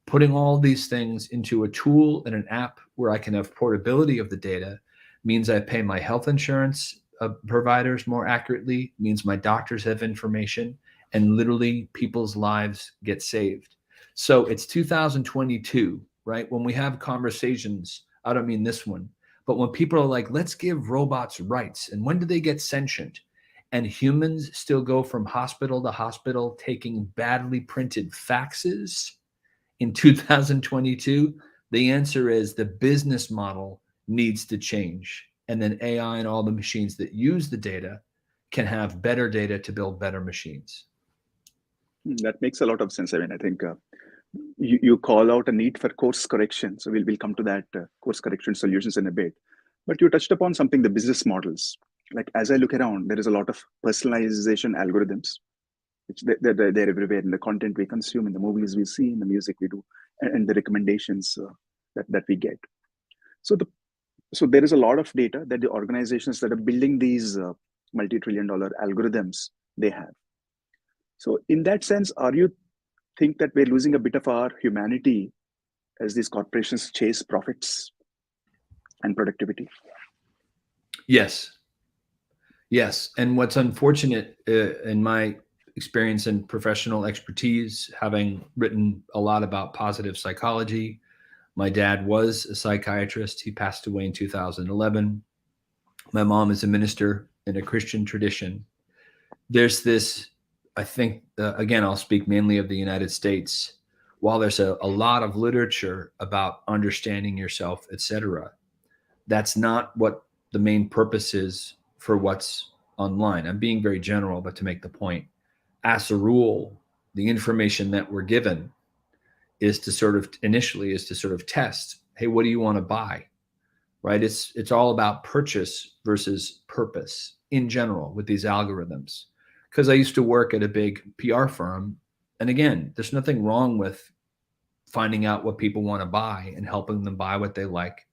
Putting all these things into a tool and an app where I can have portability of the data means I pay my health insurance providers more accurately, means my doctors have information, and literally people's lives get saved. So it's 2022, right? When we have conversations, I don't mean this one, but when people are like, let's give robots rights, and when do they get sentient? And humans still go from hospital to hospital taking badly printed faxes in 2022, the answer is the business model needs to change. And then AI and all the machines that use the data can have better data to build better machines. That makes a lot of sense. I mean, I think you call out a need for course correction. So we'll come to that course correction solutions in a bit. But you touched upon something, the business models. Like as I look around, there is a lot of personalization algorithms. They're everywhere in the content we consume, in the movies we see, in the music we do, and the recommendations that we get. So there is a lot of data that the organizations that are building these multi-trillion-dollar algorithms, they have. So in that sense, are you think that we're losing a bit of our humanity as these corporations chase profits and productivity? Yes. And what's unfortunate in my experience and professional expertise, having written a lot about positive psychology. My dad was a psychiatrist. He passed away in 2011. My mom is a minister in a Christian tradition. There's this, I think, again, I'll speak mainly of the United States. While there's a lot of literature about understanding yourself, etc., that's not what the main purpose is for what's online. I'm being very general, but to make the point, as a rule, the information that we're given is to sort of test, hey, what do you want to buy? Right? It's all about purchase versus purpose in general with these algorithms. Because I used to work at a big PR firm. And again, there's nothing wrong with finding out what people want to buy and helping them buy what they like.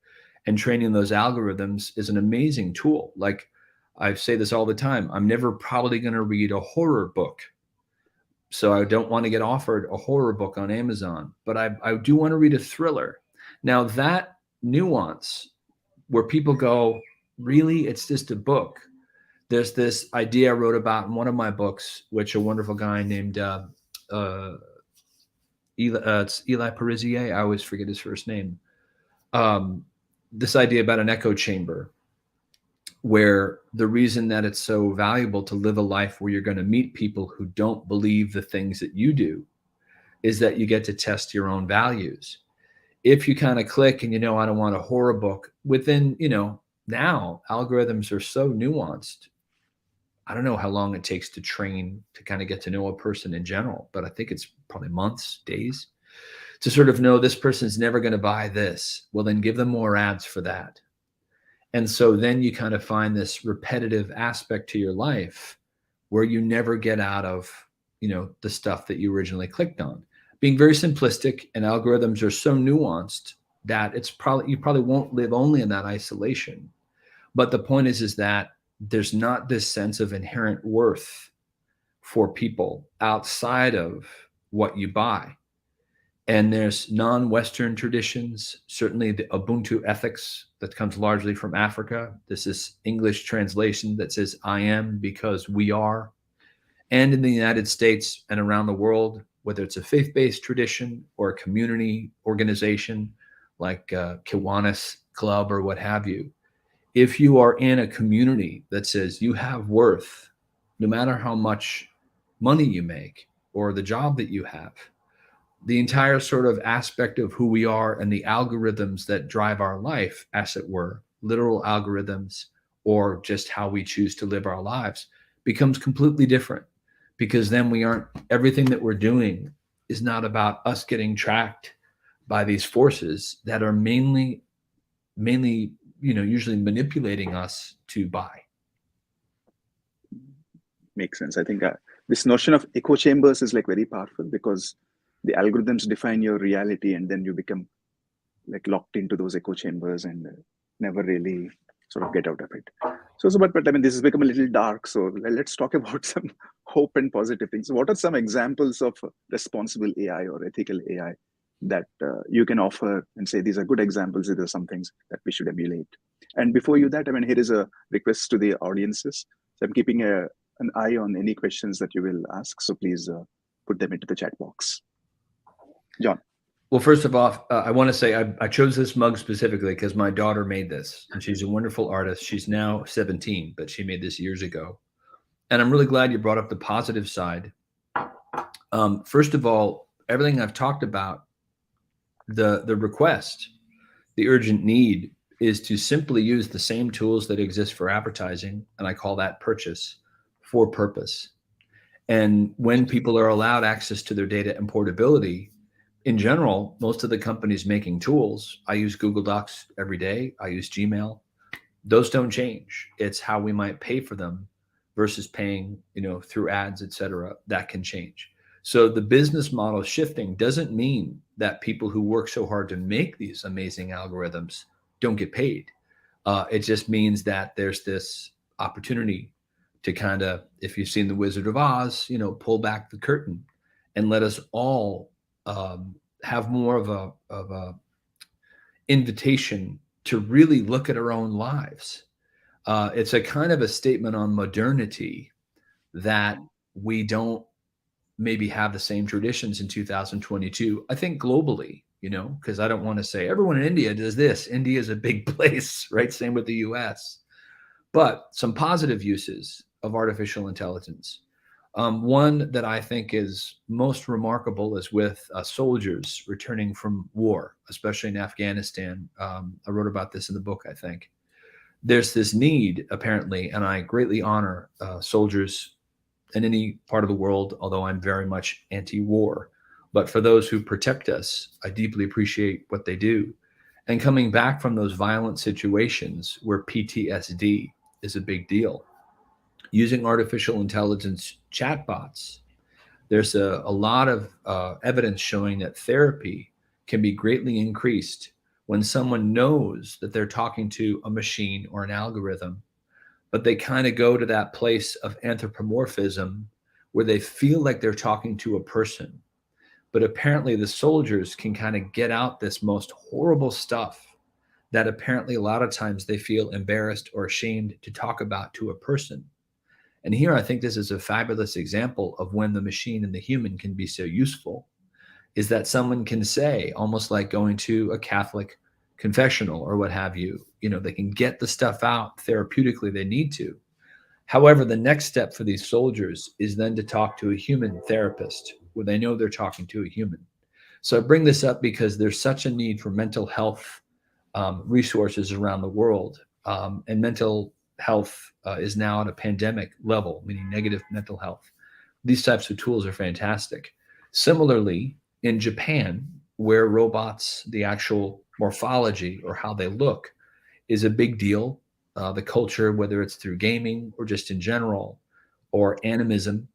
And training those algorithms is an amazing tool. Like I say this all the time, I'm never probably going to read a horror book. So I don't want to get offered a horror book on Amazon, but I do want to read a thriller. Now that nuance where people go, really, it's just a book. There's this idea I wrote about in one of my books, which a wonderful guy named it's Eli Parisier. I always forget his first name. This idea about an echo chamber, where the reason that it's so valuable to live a life where you're going to meet people who don't believe the things that you do is that you get to test your own values. If you kind of click and, I don't want a horror book within, now algorithms are so nuanced. I don't know how long it takes to train to kind of get to know a person in general, but I think it's probably months, days to sort of know this person's never going to buy this. Well, then give them more ads for that. And so then you kind of find this repetitive aspect to your life where you never get out of, the stuff that you originally clicked on. Being very simplistic, and algorithms are so nuanced that you probably won't live only in that isolation. But the point is that there's not this sense of inherent worth for people outside of what you buy. And there's non-Western traditions, certainly the Ubuntu ethics that comes largely from Africa. This is English translation that says, I am because we are. And in the United States and around the world, whether it's a faith-based tradition or a community organization like Kiwanis Club or what have you, if you are in a community that says you have worth, no matter how much money you make or the job that you have, the entire sort of aspect of who we are and the algorithms that drive our life, as it were, literal algorithms, or just how we choose to live our lives, becomes completely different. Because then we aren't, everything that we're doing is not about us getting tracked by these forces that are mainly, usually manipulating us to buy. Makes sense. I think this notion of echo chambers is like very powerful, because the algorithms define your reality, and then you become like locked into those echo chambers and never really sort of get out of it. But I mean, this has become a little dark. So let's talk about some hope and positive things. What are some examples of responsible AI or ethical AI that you can offer and say these are good examples? These are some things that we should emulate. And before you that, I mean, here is a request to the audiences. So I'm keeping an eye on any questions that you will ask. So please put them into the chat box. John. Well, first of all, I want to say I chose this mug specifically because my daughter made this, and she's a wonderful artist. She's now 17, but she made this years ago. And I'm really glad you brought up the positive side. First of all, everything I've talked about, the request, the urgent need is to simply use the same tools that exist for advertising, and I call that purchase, for purpose. And when people are allowed access to their data and portability, in general, most of the companies making tools, I use Google Docs every day. I use Gmail. Those don't change. It's how we might pay for them versus paying, through ads, et cetera, that can change. So the business model shifting doesn't mean that people who work so hard to make these amazing algorithms don't get paid. It just means that there's this opportunity to kind of, if you've seen The Wizard of Oz, pull back the curtain and let us all have more of a invitation to really look at our own lives. It's a kind of a statement on modernity that we don't maybe have the same traditions in 2022. I think globally, because I don't want to say everyone in India does this. India is a big place, right? Same with the US. But some positive uses of artificial intelligence. One that I think is most remarkable is with soldiers returning from war, especially in Afghanistan. I wrote about this in the book, I think. There's this need, apparently, and I greatly honor soldiers in any part of the world, although I'm very much anti-war. But for those who protect us, I deeply appreciate what they do. And coming back from those violent situations where PTSD is a big deal, using artificial intelligence chatbots, there's a lot of evidence showing that therapy can be greatly increased when someone knows that they're talking to a machine or an algorithm, but they kind of go to that place of anthropomorphism where they feel like they're talking to a person. But apparently the soldiers can kind of get out this most horrible stuff that apparently a lot of times they feel embarrassed or ashamed to talk about to a person. And here I think this is a fabulous example of when the machine and the human can be so useful, is that someone can say, almost like going to a Catholic confessional or what have you, they can get the stuff out therapeutically they need to. However, the next step for these soldiers is then to talk to a human therapist where they know they're talking to a human. So I bring this up because there's such a need for mental health resources around the world. And mental health is now at a pandemic level, meaning negative mental health. These types of tools are fantastic. Similarly, in Japan, where robots, the actual morphology or how they look is a big deal, the culture, whether it's through gaming or just in general, or animism,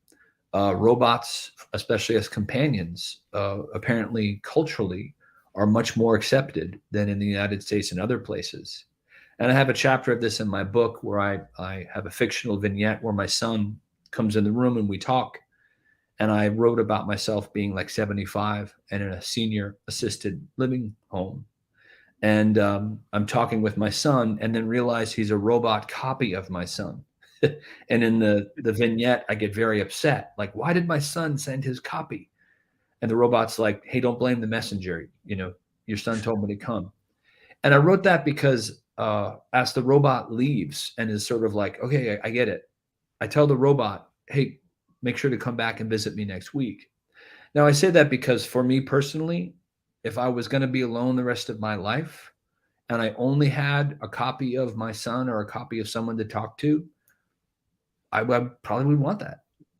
robots, especially as companions, apparently culturally are much more accepted than in the United States and other places. And I have a chapter of this in my book where I have a fictional vignette where my son comes in the room and we talk. and I wrote about myself being like 75 and in a senior assisted living home. And I'm talking with my son, and then realize he's a robot copy of my son. And in the vignette, I get very upset. Like, why did my son send his copy? And the robot's like, hey, don't blame the messenger. Your son told me to come. And I wrote that because as the robot leaves and is sort of like, okay, I get it, I tell the robot, hey, make sure to come back and visit me next week. Now, I say that because for me personally, if I was going to be alone the rest of my life and I only had a copy of my son or a copy of someone to talk to, I probably would want that.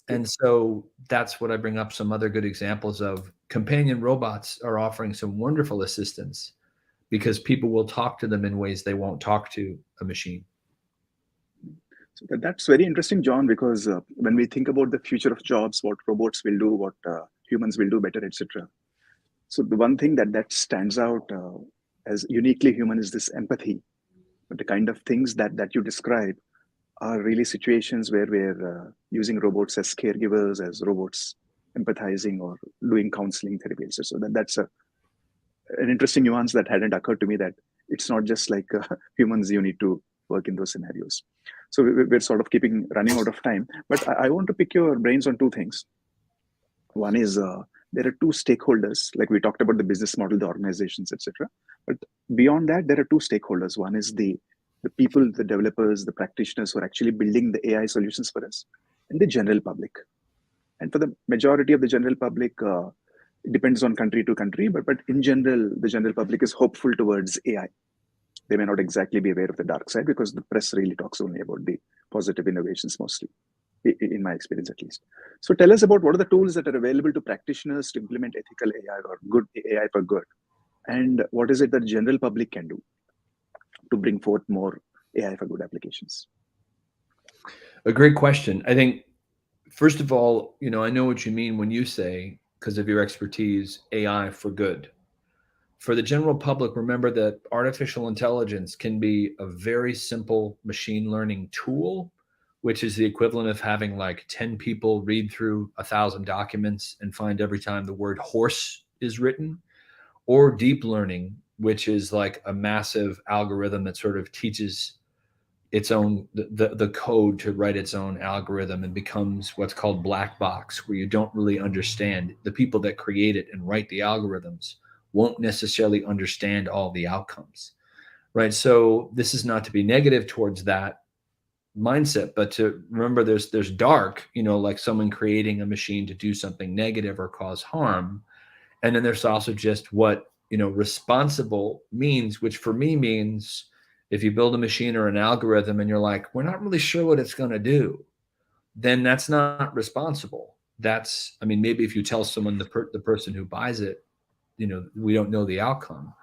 And so that's what I bring up some other good examples of. Companion robots are offering some wonderful assistance because people will talk to them in ways they won't talk to a machine. So that's very interesting, John, because when we think about the future of jobs, what robots will do, what humans will do better, etc. So the one thing that stands out as uniquely human is this empathy. But the kind of things that you describe are really situations where we're using robots as caregivers, as robots empathizing or doing counseling therapy, etc. So that's an interesting nuance that hadn't occurred to me, that it's not just like humans you need to work in those scenarios. So we're sort of running out of time, but I want to pick your brains on two things. One is there are two stakeholders, like we talked about the business model, the organizations, etc. But beyond that, there are two stakeholders. One is the people, the developers, the practitioners who are actually building the AI solutions for us, and the general public. And for the majority of the general public, it depends on country to country, but in general, the general public is hopeful towards AI. They may not exactly be aware of the dark side because the press really talks only about the positive innovations mostly, in my experience at least. So tell us about what are the tools that are available to practitioners to implement ethical AI or good AI for good, and what is it that general public can do to bring forth more AI for good applications? A great question. I think, first of all, I know what you mean when you say, because of your expertise, AI for good. For the general public, remember that artificial intelligence can be a very simple machine learning tool, which is the equivalent of having like 10 people read through 1,000 documents and find every time the word horse is written, or deep learning, which is like a massive algorithm that sort of teaches its own the code to write its own algorithm and becomes what's called black box, where you don't really understand. The people that create it and write the algorithms won't necessarily understand all the outcomes, right? So this is not to be negative towards that mindset, but to remember there's dark, like someone creating a machine to do something negative or cause harm. And then there's also just what, responsible means, which for me means if you build a machine or an algorithm and you're like, we're not really sure what it's going to do, then that's not responsible. Maybe if you tell someone, the person who buys it, we don't know the outcome.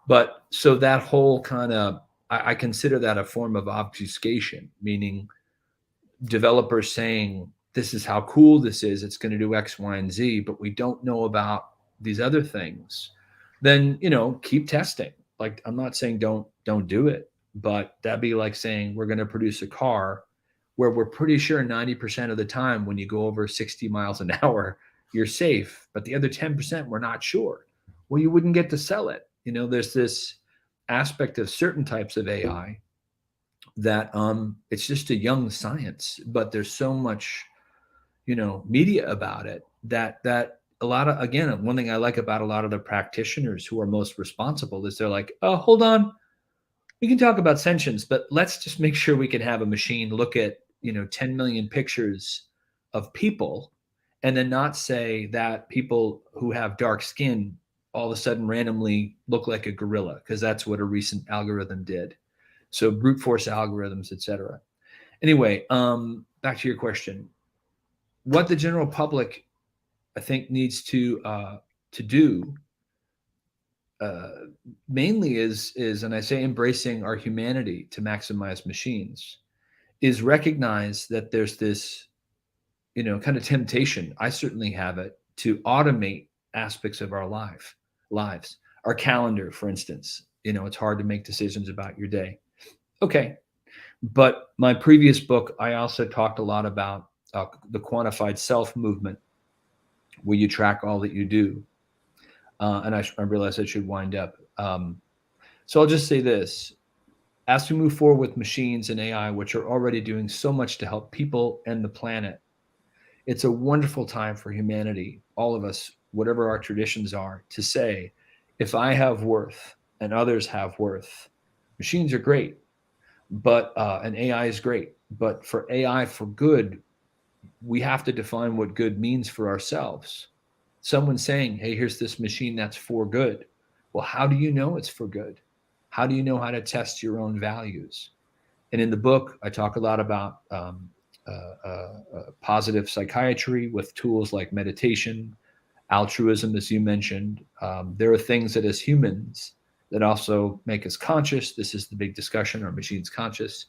But so that whole kind of, I consider that a form of obfuscation, meaning developers saying, this is how cool this is, it's going to do X, Y, and Z, but we don't know about these other things. Then, keep testing. Like, I'm not saying don't do it, but that'd be like saying we're going to produce a car where we're pretty sure 90% of the time when you go over 60 miles an hour, you're safe, but the other 10%, we're not sure. Well, you wouldn't get to sell it. There's this aspect of certain types of AI that it's just a young science, but there's so much, media about it that a lot of, again, one thing I like about a lot of the practitioners who are most responsible is they're like, oh, hold on, we can talk about sentience, but let's just make sure we can have a machine look at 10 million pictures of people and then not say that people who have dark skin all of a sudden randomly look like a gorilla, because that's what a recent algorithm did. So brute force algorithms, etc. Anyway, back to your question. What the general public, I think, needs to do mainly is, and I say embracing our humanity to maximize machines, is recognize that there's this, kind of temptation. I certainly have it to automate aspects of our lives. Our calendar, for instance, it's hard to make decisions about your day. Okay. But my previous book, I also talked a lot about the quantified self movement. Will you track all that you do? And I realize I should wind up. So I'll just say this. As we move forward with machines and AI, which are already doing so much to help people and the planet, it's a wonderful time for humanity, all of us, whatever our traditions are, to say, if I have worth and others have worth, machines are great, but and AI is great. But for AI for good, we have to define what good means for ourselves. Someone saying, hey, here's this machine that's for good. Well, how do you know it's for good? How do you know how to test your own values? And in the book, I talk a lot about positive psychiatry with tools like meditation, altruism, as you mentioned. There are things that as humans that also make us conscious. This is the big discussion, are machines conscious?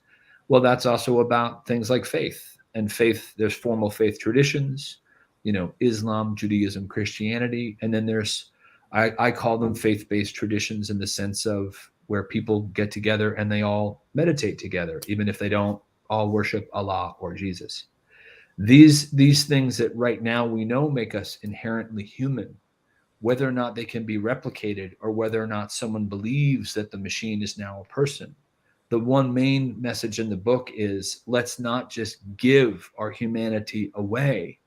Well, that's also about things like faith. And faith, there's formal faith traditions, Islam, Judaism, Christianity. And then there's, I call them faith-based traditions in the sense of where people get together and they all meditate together, even if they don't all worship Allah or Jesus. These things that right now we know make us inherently human, whether or not they can be replicated or whether or not someone believes that the machine is now a person. The one main message in the book is, let's not just give our humanity away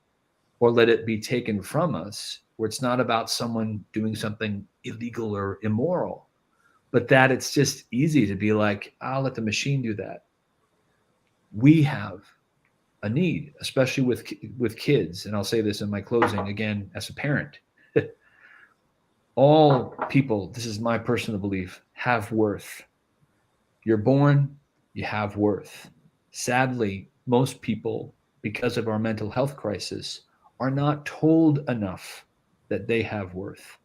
or let it be taken from us, where it's not about someone doing something illegal or immoral, but that it's just easy to be like, I'll let the machine do that. We have a need, especially with kids. And I'll say this in my closing again, as a parent, all people, this is my personal belief, have worth. You're born, you have worth. Sadly, most people, because of our mental health crisis, are not told enough that they have worth.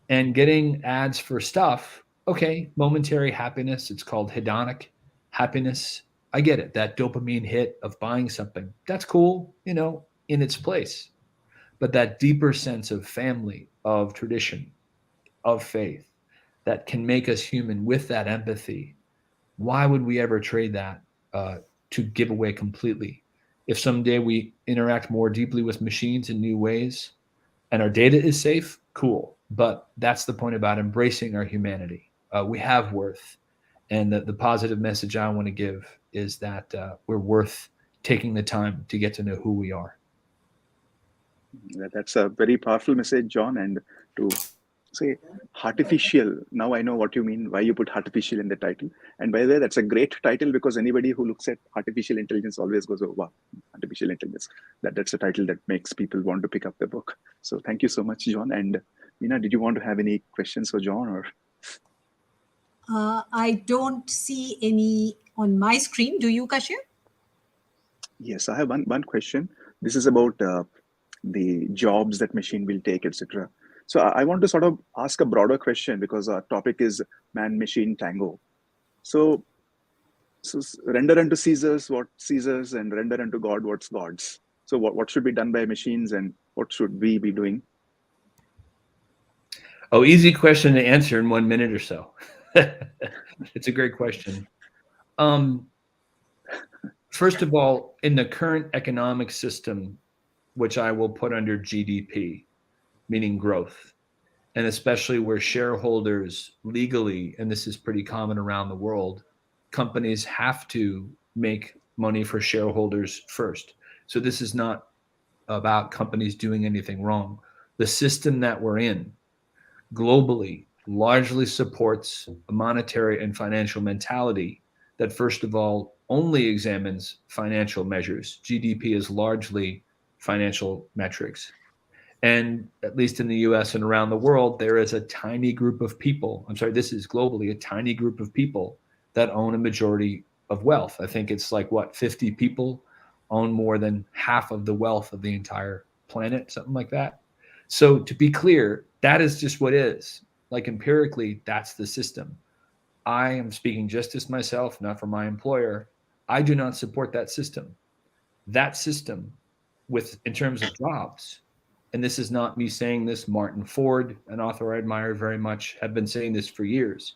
And getting ads for stuff, okay, momentary happiness, it's called hedonic happiness. I get it, that dopamine hit of buying something, that's cool, in its place. But that deeper sense of family, of tradition, of faith, that can make us human with that empathy, why would we ever trade that to give away completely? If someday we interact more deeply with machines in new ways and our data is safe, cool. But that's the point about embracing our humanity. We have worth. And the positive message I want to give is that we're worth taking the time to get to know who we are. That's a very powerful message, John. And to say artificial, now I know what you mean, why you put artificial in the title. And by the way, that's a great title, because anybody who looks at artificial intelligence always goes, oh, wow, artificial intelligence. That's a title that makes people want to pick up the book. So thank you so much, John. And Meena, did you want to have any questions for John? Or I don't see any on my screen. Do you, Kashyap? Yes, I have one question. This is about the jobs that machine will take, etc. So I want to sort of ask a broader question, because our topic is man-machine tango. So render unto Caesars what Caesars, and render unto God what's God's. So what should be done by machines, and what should we be doing? Oh, easy question to answer in 1 minute or so. It's a great question. First of all, in the current economic system, which I will put under GDP, meaning growth, and especially where shareholders legally, and this is pretty common around the world, companies have to make money for shareholders first. So this is not about companies doing anything wrong. The system that we're in globally largely supports a monetary and financial mentality that, first of all, only examines financial measures. GDP is largely financial metrics. And at least in the US and around the world, there is a tiny group of people. I'm sorry, this is globally a tiny group of people that own a majority of wealth. I think it's like, 50 people own more than half of the wealth of the entire planet, something like that. So to be clear, that is just what is. Like empirically, that's the system. I am speaking just as myself, not for my employer. I do not support that system. That system, in terms of jobs, and this is not me saying this, Martin Ford, an author I admire very much, have been saying this for years.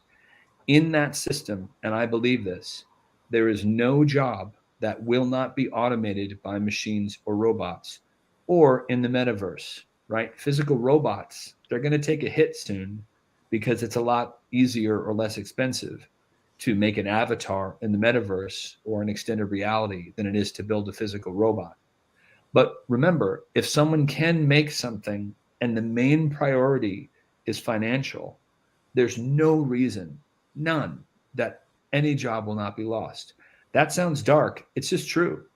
In that system, and I believe this, there is no job that will not be automated by machines or robots, or in the metaverse. right? Physical robots, they're going to take a hit soon because it's a lot easier or less expensive to make an avatar in the metaverse or an extended reality than it is to build a physical robot. But remember, if someone can make something and the main priority is financial, there's no reason, none, that any job will not be lost. That sounds dark. It's just true,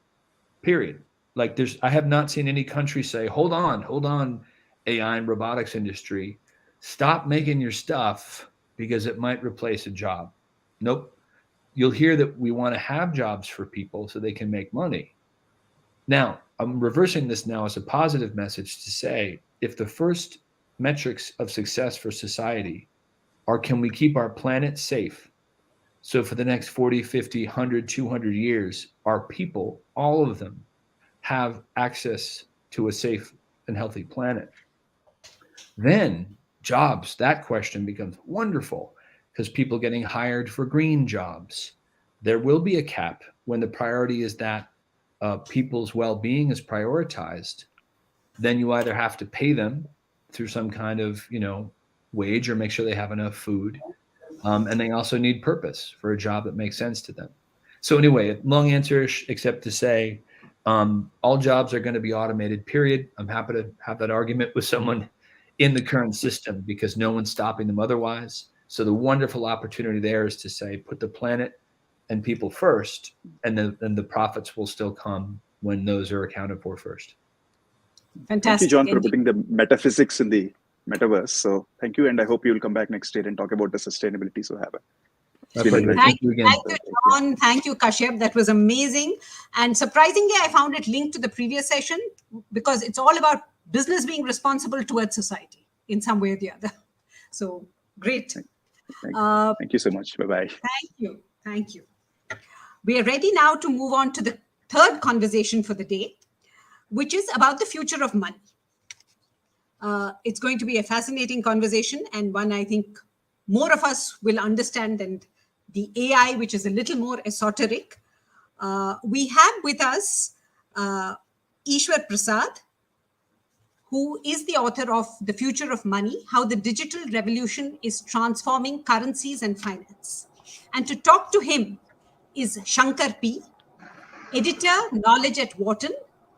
period. Like I have not seen any country say, hold on, AI and robotics industry, stop making your stuff because it might replace a job. Nope. You'll hear that we want to have jobs for people so they can make money. Now, I'm reversing this now as a positive message to say, if the first metrics of success for society are, can we keep our planet safe? So for the next 40, 50, 100, 200 years, our people, all of them, have access to a safe and healthy planet. Then jobs, that question becomes wonderful because people getting hired for green jobs. There will be a cap when the priority is that people's well-being is prioritized. Then you either have to pay them through some kind of, wage or make sure they have enough food. And they also need purpose for a job that makes sense to them. So anyway, long answer, except to say, all jobs are going to be automated, period. I'm happy to have that argument with someone in the current system because no one's stopping them otherwise. So the wonderful opportunity there is to say, put the planet and people first, and then the profits will still come when those are accounted for first. Fantastic. Thank you, John, for Indeed. putting the metaphysics in the metaverse. So thank you, and I hope you will come back next year and talk about the sustainability. So have a Thank you, John. Thank you, Kashyap. That was amazing. And surprisingly, I found it linked to the previous session because it's all about business being responsible towards society in some way or the other. So great. Thank you so much. Bye-bye. Thank you. Thank you. We are ready now to move on to the third conversation for the day, which is about the future of money. It's going to be a fascinating conversation and one I think more of us will understand than the AI, which is a little more esoteric. We have with us Ishwar Prasad, who is the author of The Future of Money, How the Digital Revolution is Transforming Currencies and Finance. And to talk to him is Shankar P., editor, Knowledge at Wharton,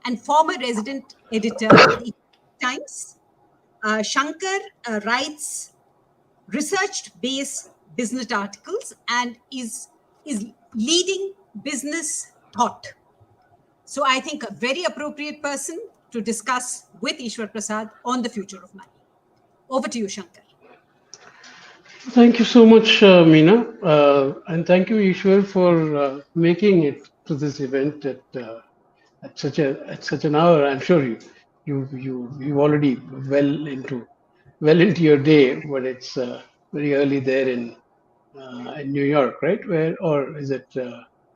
and former resident editor at the Times. Shankar writes research-based business articles and is leading business thought. So I think a very appropriate person to discuss with Ishwar Prasad on the future of money. Over to you, Shankar. Thank you so much, Meena, and thank you, Ishwar, for making it to this event at such an hour. I'm sure you already well into your day, but it's very early there in New York, right? Or is it?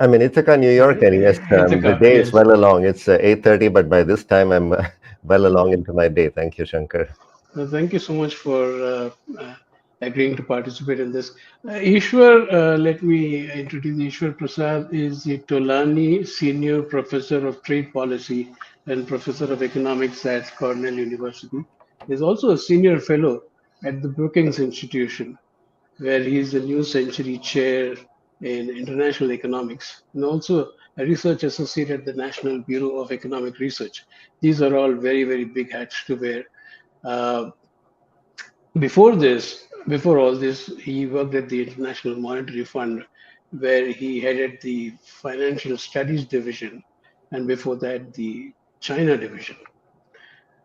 I'm in Ithaca, New York, and yes, the Ithaca, day yes. is well along. It's 8:30, but by this time I'm well along into my day. Thank you, Shankar. Thank you so much for agreeing to participate in this. Ishwar, let me introduce Ishwar Prasad, is the Tolani Senior Professor of Trade Policy and Professor of Economics at Cornell University. He's also a Senior Fellow at the Brookings Institution, where he is the New Century Chair in International Economics, and also a Research Associate at the National Bureau of Economic Research. These are all very, very big hats to wear. Before all this, he worked at the International Monetary Fund, where he headed the Financial Studies Division, and before that, the China Division.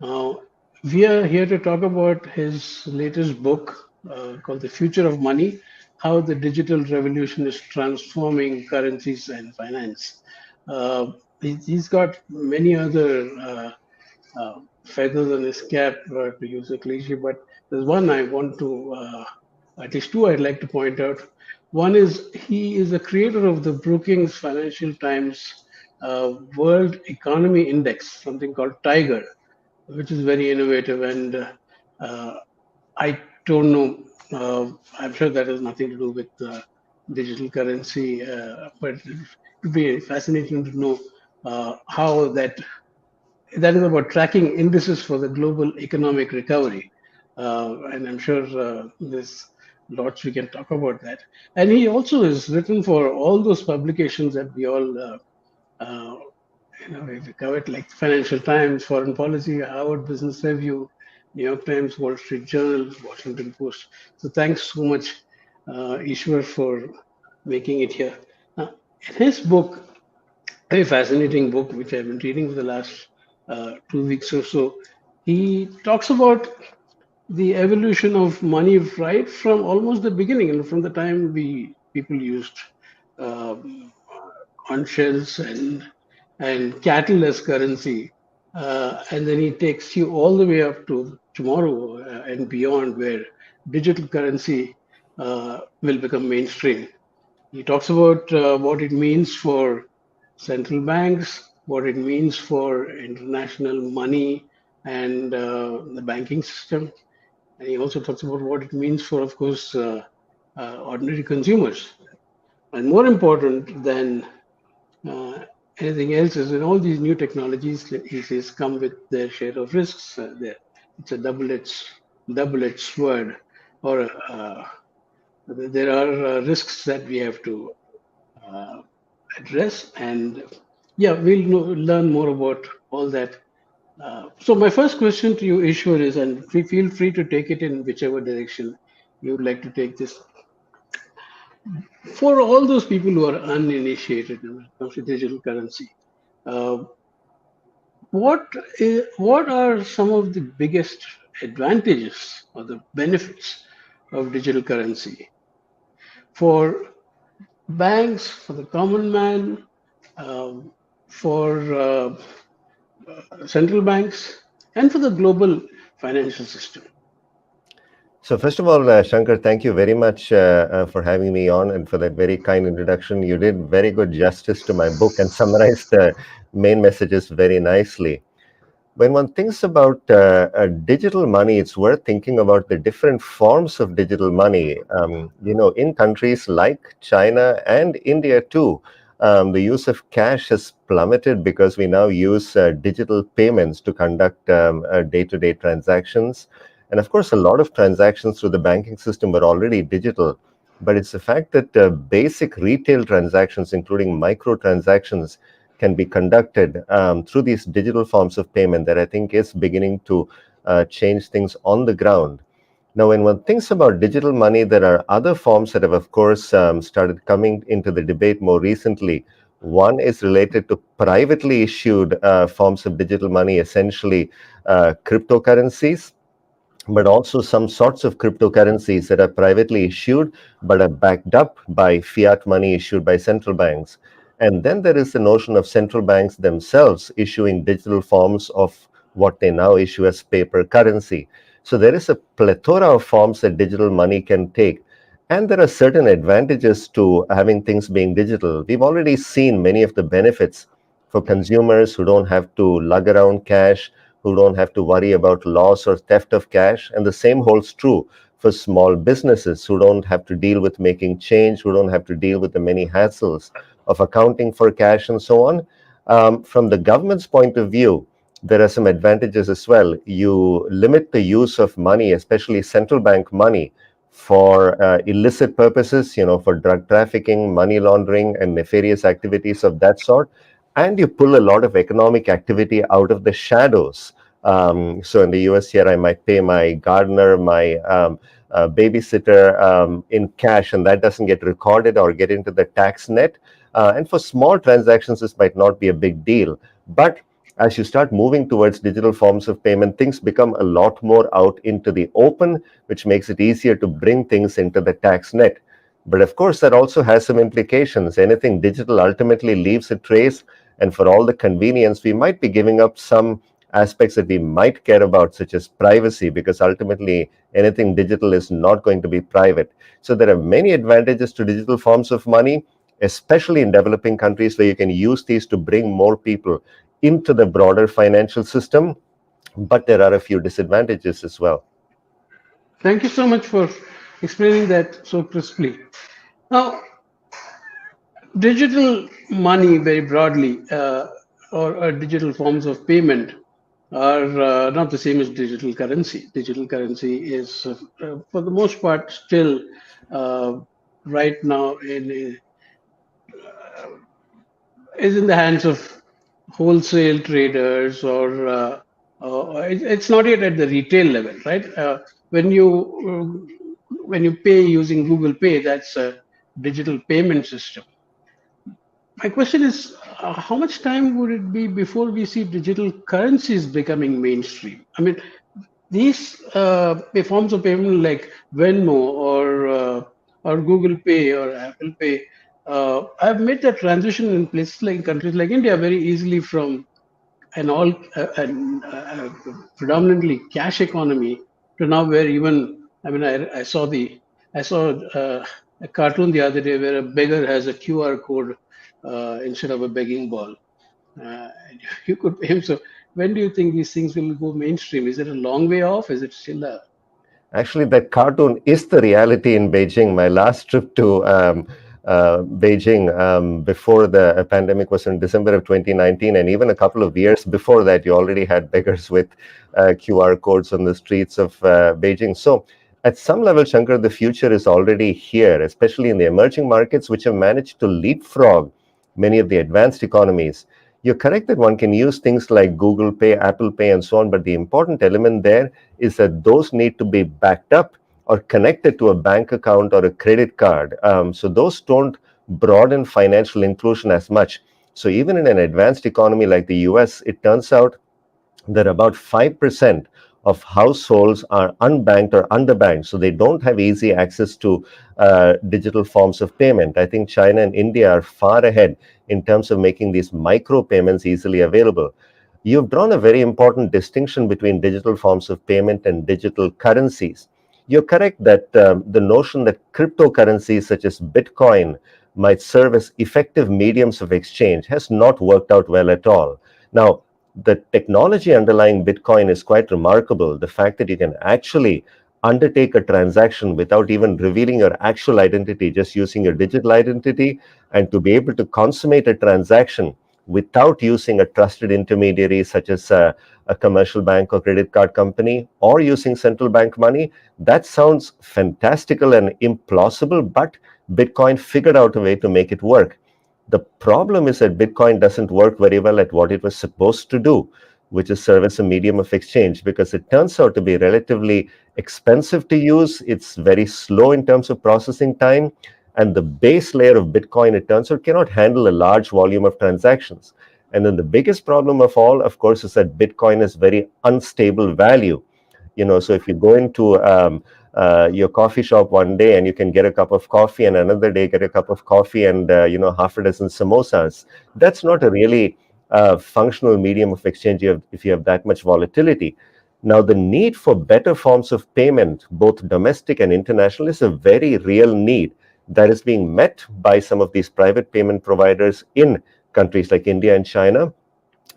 Now, we are here to talk about his latest book called The Future of Money, How the Digital Revolution is Transforming Currencies and Finance. He's got many other feathers in his cap, to use a cliche, but there's one I want to, at least two I'd like to point out. One is he is the creator of the Brookings Financial Times World Economy Index, something called Tiger, which is very innovative. And I don't know, I'm sure that has nothing to do with digital currency, but it would be fascinating to know how that that is about tracking indices for the global economic recovery. And I'm sure there's lots we can talk about that. And he also has written for all those publications that we all uh, we covered, like Financial Times, Foreign Policy, Harvard Business Review, New York Times, Wall Street Journal, Washington Post. So thanks so much, Ishwar, for making it here. In his book, very fascinating book, which I've been reading for the last 2 weeks or so, he talks about the evolution of money right from almost the beginning, and from the time we people used um, conch shells and cattle as currency, and then he takes you all the way up to tomorrow and beyond, where digital currency will become mainstream. He talks about what it means for central banks, what it means for international money and the banking system. And he also talks about what it means for, of course, ordinary consumers. And more important than uh, anything else is, in all these new technologies, he says, come with their share of risks. It's a double-edged sword, or there are risks that we have to uh, address. And yeah, we'll learn more about all that. So my first question to you, Ishwar, is, and feel free to take it in whichever direction you would like to take this. For all those people who are uninitiated when it comes to digital currency, uh, what are some of the biggest advantages or the benefits of digital currency for banks, for the common man, um, for central banks, and for the global financial system? So first of all, Shankar, thank you very much for having me on and for that very kind introduction. You did very good justice to my book and summarized the main messages very nicely. When one thinks about digital money, it's worth thinking about the different forms of digital money. In countries like China and India too, the use of cash has plummeted because we now use digital payments to conduct day-to-day transactions. And of course, a lot of transactions through the banking system were already digital. But it's the fact that basic retail transactions, including microtransactions, can be conducted through these digital forms of payment that I think is beginning to change things on the ground. Now, when one thinks about digital money, there are other forms that have, of course, started coming into the debate more recently. One is related to privately issued forms of digital money, essentially cryptocurrencies, but also some sorts of cryptocurrencies that are privately issued but are backed up by fiat money issued by central banks. And then there is the notion of central banks themselves issuing digital forms of what they now issue as paper currency. So there is a plethora of forms that digital money can take. And there are certain advantages to having things being digital. We've already seen many of the benefits for consumers who don't have to lug around cash, who don't have to worry about loss or theft of cash. And the same holds true for small businesses who don't have to deal with making change, who don't have to deal with the many hassles of accounting for cash and so on. From the government's point of view, there are some advantages as well. You limit the use of money, especially central bank money, for illicit purposes, for drug trafficking, money laundering, and nefarious activities of that sort. And you pull a lot of economic activity out of the shadows. So in the US here, I might pay my gardener, my babysitter in cash, and that doesn't get recorded or get into the tax net. And for small transactions, this might not be a big deal. But as you start moving towards digital forms of payment, things become a lot more out into the open, which makes it easier to bring things into the tax net. But of course, that also has some implications. Anything digital ultimately leaves a trace. And for all the convenience, we might be giving up some aspects that we might care about, such as privacy, because ultimately anything digital is not going to be private. So there are many advantages to digital forms of money, especially in developing countries where you can use these to bring more people into the broader financial system. But there are a few disadvantages as well. Thank you so much for explaining that so crisply. Now, digital money, very broadly, or digital forms of payment are not the same as digital currency. Digital currency is, for the most part, still uh, right now is in the hands of wholesale traders, or it's not yet at the retail level, right? When you pay using Google Pay, that's a digital payment system. My question is, how much time would it be before we see digital currencies becoming mainstream? I mean, these forms of payment like Venmo or Google Pay or Apple Pay, I've made that transition in places like countries like India very easily from an all predominantly cash economy to now where even I saw a cartoon the other day where a beggar has a QR code instead of a begging ball. And you could pay him. So when do you think these things will go mainstream? Is it a long way off? Is it still a Actually, that cartoon is the reality in Beijing. My last trip to Beijing before the pandemic was in December of 2019, and even a couple of years before that, you already had beggars with QR codes on the streets of Beijing. So, at some level, Shankar, the future is already here, especially in the emerging markets, which have managed to leapfrog many of the advanced economies. You're correct that one can use things like Google Pay, Apple Pay, and so on, but the important element there is that those need to be backed up or connected to a bank account or a credit card. So those don't broaden financial inclusion as much. So even in an advanced economy like the US, it turns out that about 5% of households are unbanked or underbanked, so they don't have easy access to digital forms of payment. I think China and India are far ahead in terms of making these micro payments easily available. You've drawn a very important distinction between digital forms of payment and digital currencies. You're correct that the notion that cryptocurrencies such as Bitcoin might serve as effective mediums of exchange has not worked out well at all. Now, the technology underlying Bitcoin is quite remarkable. The fact that you can actually undertake a transaction without even revealing your actual identity, just using your digital identity, and to be able to consummate a transaction without using a trusted intermediary such as a commercial bank or credit card company or using central bank money, that sounds fantastical and implausible, but Bitcoin figured out a way to make it work. The problem is that Bitcoin doesn't work very well at what it was supposed to do, which is serve as a medium of exchange, because it turns out to be relatively expensive to use. It's very slow in terms of processing time. And the base layer of Bitcoin, it turns out, cannot handle a large volume of transactions. And then the biggest problem of all, of course, is that Bitcoin is very unstable value. So if you go into your coffee shop one day and you can get a cup of coffee, and another day get a cup of coffee and half a dozen samosas, that's not a really functional medium of exchange if you have that much volatility. Now, the need for better forms of payment, both domestic and international, is a very real need that is being met by some of these private payment providers in countries like India and China.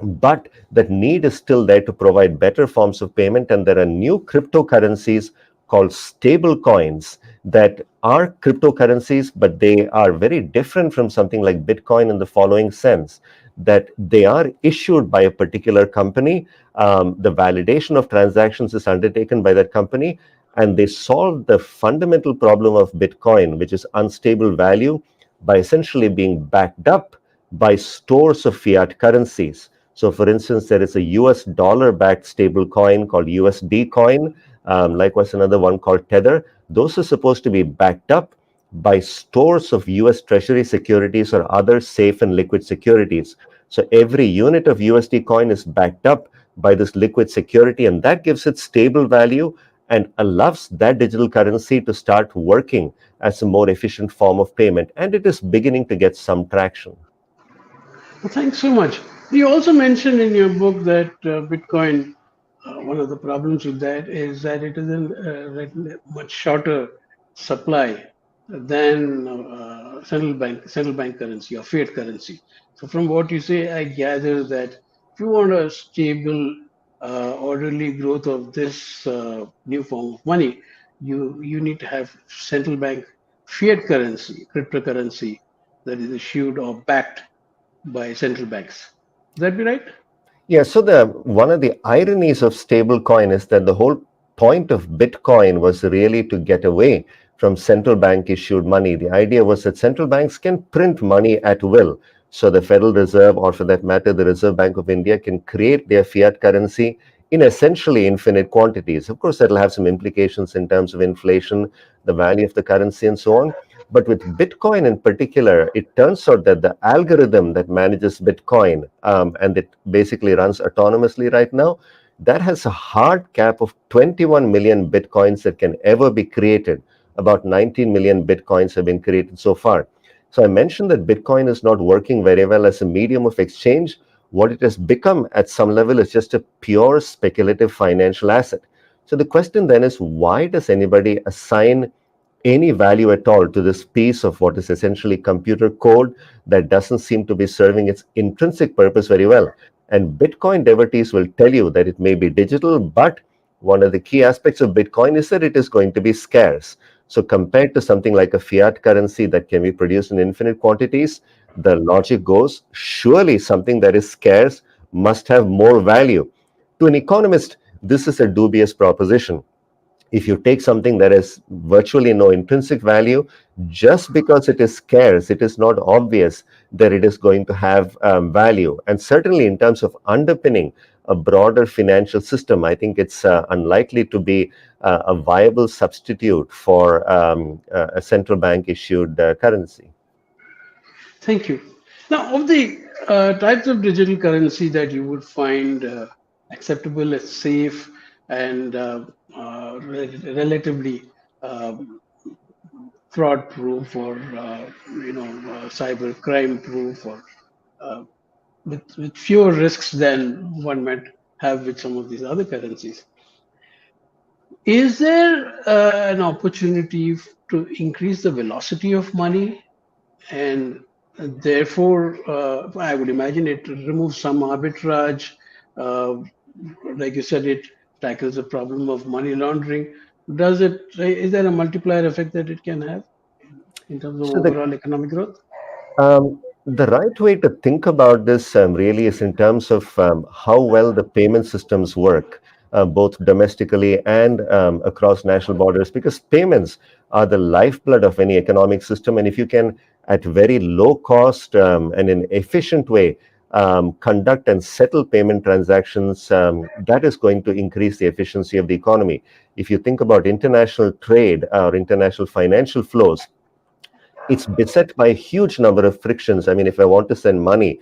But that need is still there to provide better forms of payment, and there are new cryptocurrencies called stable coins that are cryptocurrencies, but they are very different from something like Bitcoin in the following sense: that they are issued by a particular company, the validation of transactions is undertaken by that company, and they solve the fundamental problem of Bitcoin, which is unstable value, by essentially being backed up by stores of fiat currencies. So, for instance, there is a US dollar backed stable coin called USD coin, likewise, another one called Tether. Those are supposed to be backed up by stores of US Treasury securities or other safe and liquid securities. So, every unit of USD coin is backed up by this liquid security, and that gives it stable value and allows that digital currency to start working as a more efficient form of payment. And it is beginning to get some traction. Well, thanks so much. You also mentioned in your book that Bitcoin, one of the problems with that is that it is in much shorter supply than central bank currency or fiat currency. So, from what you say, I gather that if you want a stable, orderly growth of this new form of money, you need to have central bank fiat currency, cryptocurrency that is issued or backed by central banks. that be right? Yeah, so the one of the ironies of stablecoin is that the whole point of Bitcoin was really to get away from central bank issued money. The idea was that central banks can print money at will. So the Federal Reserve, or for that matter, the Reserve Bank of India, can create their fiat currency in essentially infinite quantities. Of course, that'll have some implications in terms of inflation, the value of the currency, and so on. But with Bitcoin in particular, it turns out that the algorithm that manages Bitcoin and it basically runs autonomously right now, that has a hard cap of 21 million Bitcoins that can ever be created. About 19 million Bitcoins have been created so far. So I mentioned that Bitcoin is not working very well as a medium of exchange. What it has become at some level is just a pure speculative financial asset. So the question then is, why does anybody assign any value at all to this piece of what is essentially computer code that doesn't seem to be serving its intrinsic purpose very well? And Bitcoin devotees will tell you that it may be digital, but one of the key aspects of Bitcoin is that it is going to be scarce. So, compared to something like a fiat currency that can be produced in infinite quantities, the logic goes surely something that is scarce must have more value. To an economist, this is a dubious proposition. If you take something that has virtually no intrinsic value, just because it is scarce, it is not obvious that it is going to have value. And certainly, in terms of underpinning a broader financial system, I think it's unlikely to be a viable substitute for a central bank issued currency. Thank you. Now, of the types of digital currency that you would find acceptable as safe and relatively um, fraud proof or cyber crime proof or uh, with fewer risks than one might have with some of these other currencies. Is there an opportunity to increase the velocity of money, and therefore, I would imagine it removes some arbitrage. Uh, like you said, it tackles the problem of money laundering. Does it? Is there a multiplier effect that it can have in terms of So the overall economic growth? The right way to think about this really is in terms of how well the payment systems work, both domestically and across national borders, because payments are the lifeblood of any economic system. And if you can, at very low cost and in efficient way, conduct and settle payment transactions, that is going to increase the efficiency of the economy. If you think about international trade or international financial flows, it's beset by a huge number of frictions. I mean, if I want to send money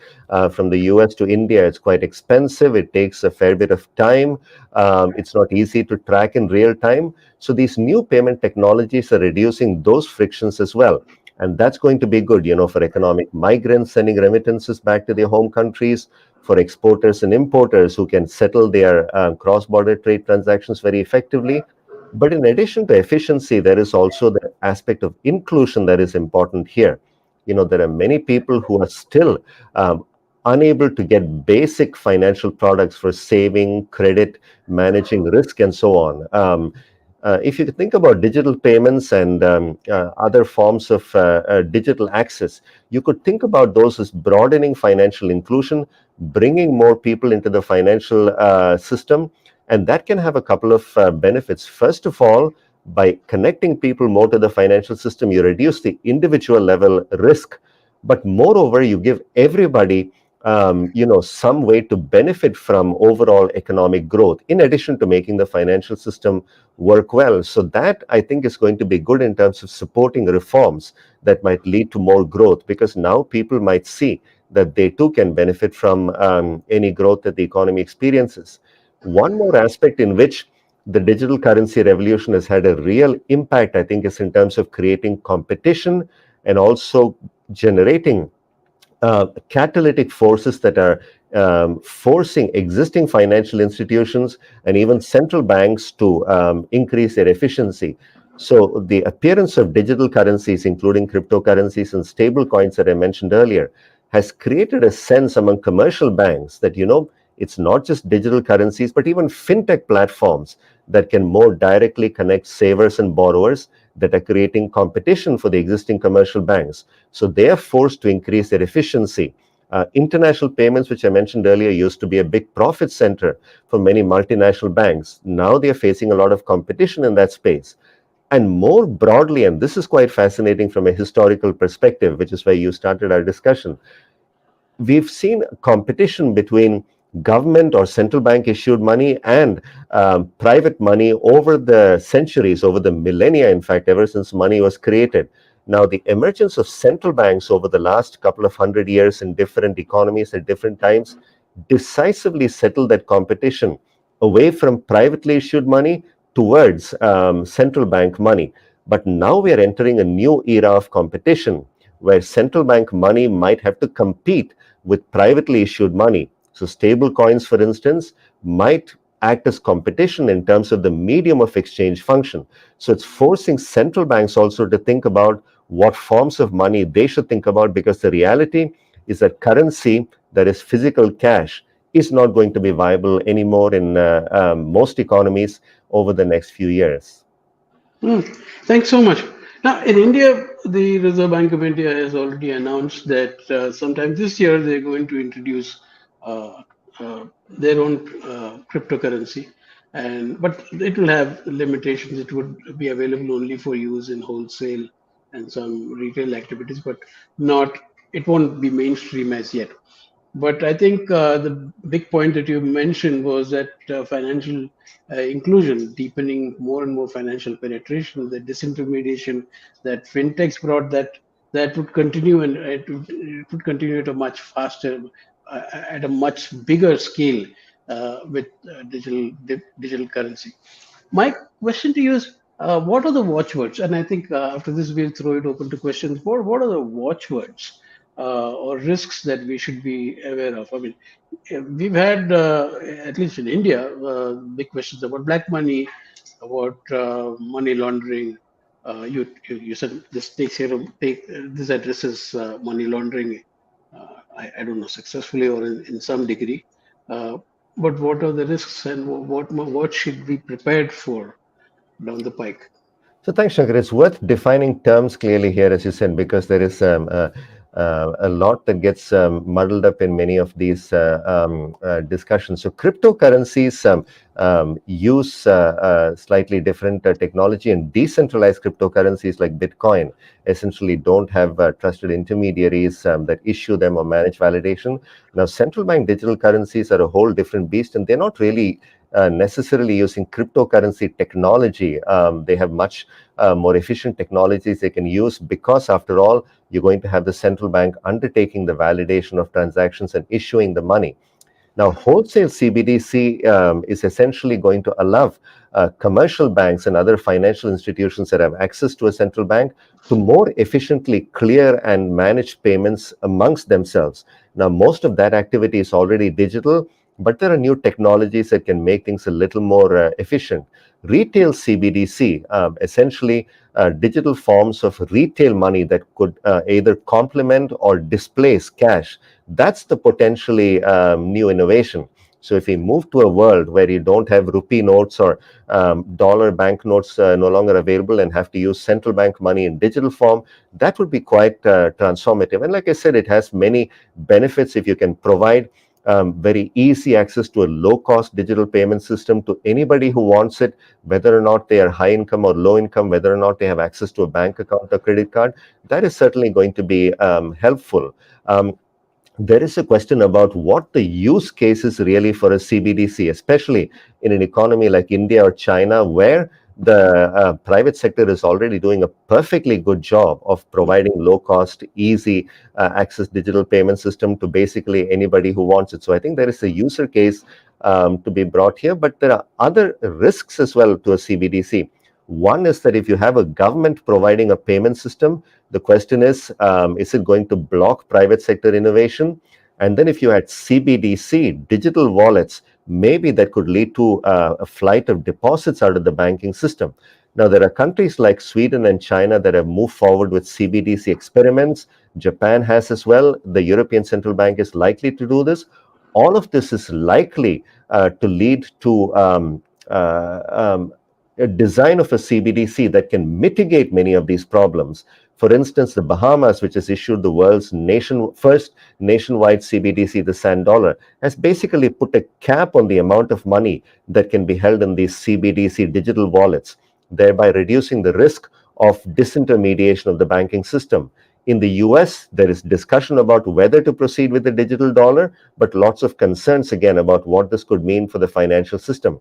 from the US to India, it's quite expensive. It takes a fair bit of time. It's not easy to track in real time. So these new payment technologies are reducing those frictions as well. And that's going to be good, for economic migrants sending remittances back to their home countries, for exporters and importers who can settle their cross-border trade transactions very effectively. But in addition to efficiency, there is also the aspect of inclusion that is important here. There are many people who are still unable to get basic financial products for saving, credit, managing risk, and so on. If you think about digital payments and other forms of digital access, you could think about those as broadening financial inclusion, bringing more people into the financial system, and that can have a couple of benefits. First of all, by connecting people more to the financial system, you reduce the individual level risk. But moreover, you give everybody, some way to benefit from overall economic growth, in addition to making the financial system work well. So that, I think, is going to be good in terms of supporting reforms that might lead to more growth, because now people might see that they too can benefit from any growth that the economy experiences. One more aspect in which the digital currency revolution has had a real impact, I think, is in terms of creating competition and also generating catalytic forces that are forcing existing financial institutions and even central banks to increase their efficiency. So the appearance of digital currencies, including cryptocurrencies and stable coins that I mentioned earlier, has created a sense among commercial banks that, it's not just digital currencies, but even fintech platforms that can more directly connect savers and borrowers, that are creating competition for the existing commercial banks. So they are forced to increase their efficiency. International payments, which I mentioned earlier, used to be a big profit center for many multinational banks. Now they are facing a lot of competition in that space. And more broadly, and this is quite fascinating from a historical perspective, which is why you started our discussion, we've seen competition between government or central bank issued money and private money over the centuries, over the millennia, in fact, ever since money was created. Now, the emergence of central banks over the last couple of 100 years in different economies at different times decisively settled that competition away from privately issued money towards central bank money. But now we are entering a new era of competition where central bank money might have to compete with privately issued money. So stable coins, for instance, might act as competition in terms of the medium of exchange function. So it's forcing central banks also to think about what forms of money they should think about, because the reality is that currency, that is physical cash, is not going to be viable anymore in most economies over the next few years. Thanks so much. Now, in India, the Reserve Bank of India has already announced that sometime this year they're going to introduce uh, their own cryptocurrency, and but it will have limitations. It would be available only for use in wholesale and some retail activities, but not. It won't be mainstream as yet. But I think the big point that you mentioned was that financial inclusion, deepening more and more financial penetration, the disintermediation that fintechs brought, that would continue, and it would continue at a much faster, at a much bigger scale with digital currency. My question to you is, what are the watchwords? And I think after this, we'll throw it open to questions. What are the watchwords or risks that we should be aware of? I mean, we've had, at least in India, big questions about black money, about money laundering. You said this takes care of this addresses money laundering. I don't know, successfully or in some degree. Uh, but what are the risks, and what should be prepared for down the pike? So thanks, Shankar. It's worth defining terms clearly here, as you said, because there is a lot that gets muddled up in many of these discussions. So cryptocurrencies use slightly different technology, and decentralized cryptocurrencies like Bitcoin essentially don't have trusted intermediaries that issue them or manage validation. Now, central bank digital currencies are a whole different beast, and they're not really necessarily using cryptocurrency technology. They have much more efficient technologies they can use, because after all, you're going to have the central bank undertaking the validation of transactions and issuing the money. Now, wholesale CBDC is essentially going to allow commercial banks and other financial institutions that have access to a central bank to more efficiently clear and manage payments amongst themselves. Now, most of that activity is already digital, but there are new technologies that can make things a little more efficient. Retail CBDC, essentially digital forms of retail money that could either complement or displace cash. That's the potentially new innovation. So if we move to a world where you don't have rupee notes or dollar banknotes no longer available and have to use central bank money in digital form, that would be quite transformative. And like I said, it has many benefits if you can provide very easy access to a low-cost digital payment system to anybody who wants it, whether or not they are high income or low income, whether or not they have access to a bank account or credit card. That is certainly going to be helpful. There is a question about what the use case is really for a CBDC, especially in an economy like India or China, where the private sector is already doing a perfectly good job of providing low cost, easy access digital payment system to basically anybody who wants it. So I think there is a user case to be brought here, but there are other risks as well to a CBDC. One is that if you have a government providing a payment system, the question is it going to block private sector innovation? And then if you had CBDC, digital wallets, maybe that could lead to a flight of deposits out of the banking system. Now, there are countries like Sweden and China that have moved forward with CBDC experiments. Japan has as well. The European Central Bank is likely to do this. All of this is likely to lead to a design of a CBDC that can mitigate many of these problems. For instance, the Bahamas, which has issued the world's first nationwide CBDC, the sand dollar, has basically put a cap on the amount of money that can be held in these CBDC digital wallets, thereby reducing the risk of disintermediation of the banking system. In the US, there is discussion about whether to proceed with the digital dollar, but lots of concerns again about what this could mean for the financial system.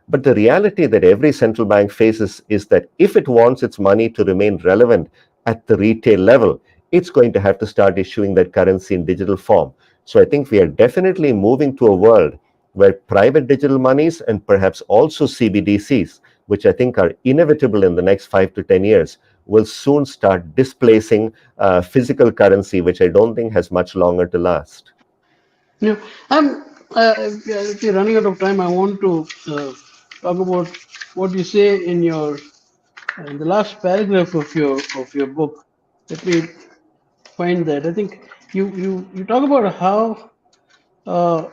But the reality that every central bank faces is that if it wants its money to remain relevant at the retail level, it's going to have to start issuing that currency in digital form. So I think we are definitely moving to a world where private digital monies and perhaps also CBDCs, which I think are inevitable in the next 5 to 10 years, will soon start displacing physical currency, which I don't think has much longer to last. Yeah, if you're running out of time, I want to talk about what you say in the last paragraph of your book. Let me find that. I think you talk about how uh,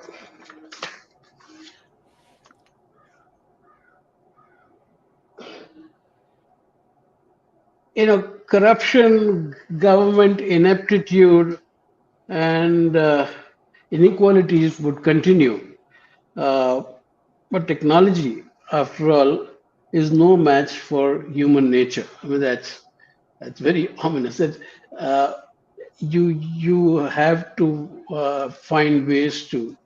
corruption, government ineptitude, and inequalities would continue. Uh, but technology, after all, is no match for human nature. I mean, that's very ominous. Uh, you have to find ways to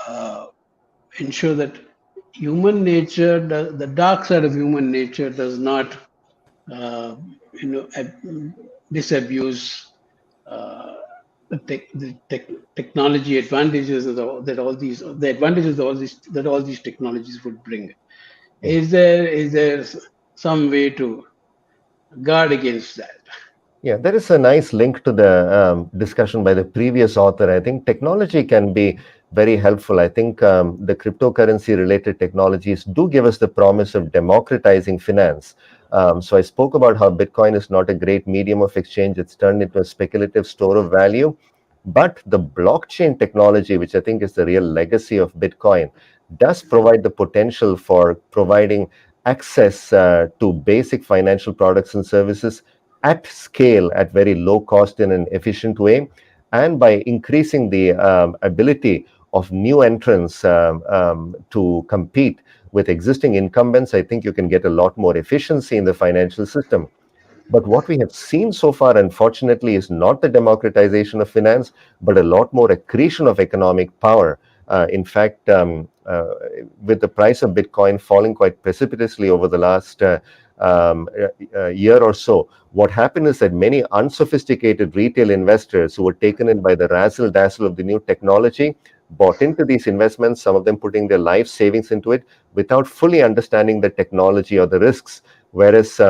uh, ensure that human nature, the dark side of human nature, does not uh, disabuse uh, technology advantages that all these the advantages that all these technologies would bring. Is there some way to guard against that? Yeah, there is a nice link to the discussion by the previous author. I think technology can be very helpful. I think the cryptocurrency related technologies do give us the promise of democratizing finance. So I spoke about how Bitcoin is not a great medium of exchange, it's turned into a speculative store of value. But the blockchain technology, which I think is the real legacy of Bitcoin, does provide the potential for providing access to basic financial products and services at scale at very low cost in an efficient way, and by increasing the ability of new entrants to compete with existing incumbents, I think you can get a lot more efficiency in the financial system. But what we have seen so far, unfortunately, is not the democratization of finance, but a lot more accretion of economic power. In fact, with the price of Bitcoin falling quite precipitously over the last year or so, what happened is that many unsophisticated retail investors who were taken in by the razzle dazzle of the new technology bought into these investments, some of them putting their life savings into it without fully understanding the technology or the risks. Whereas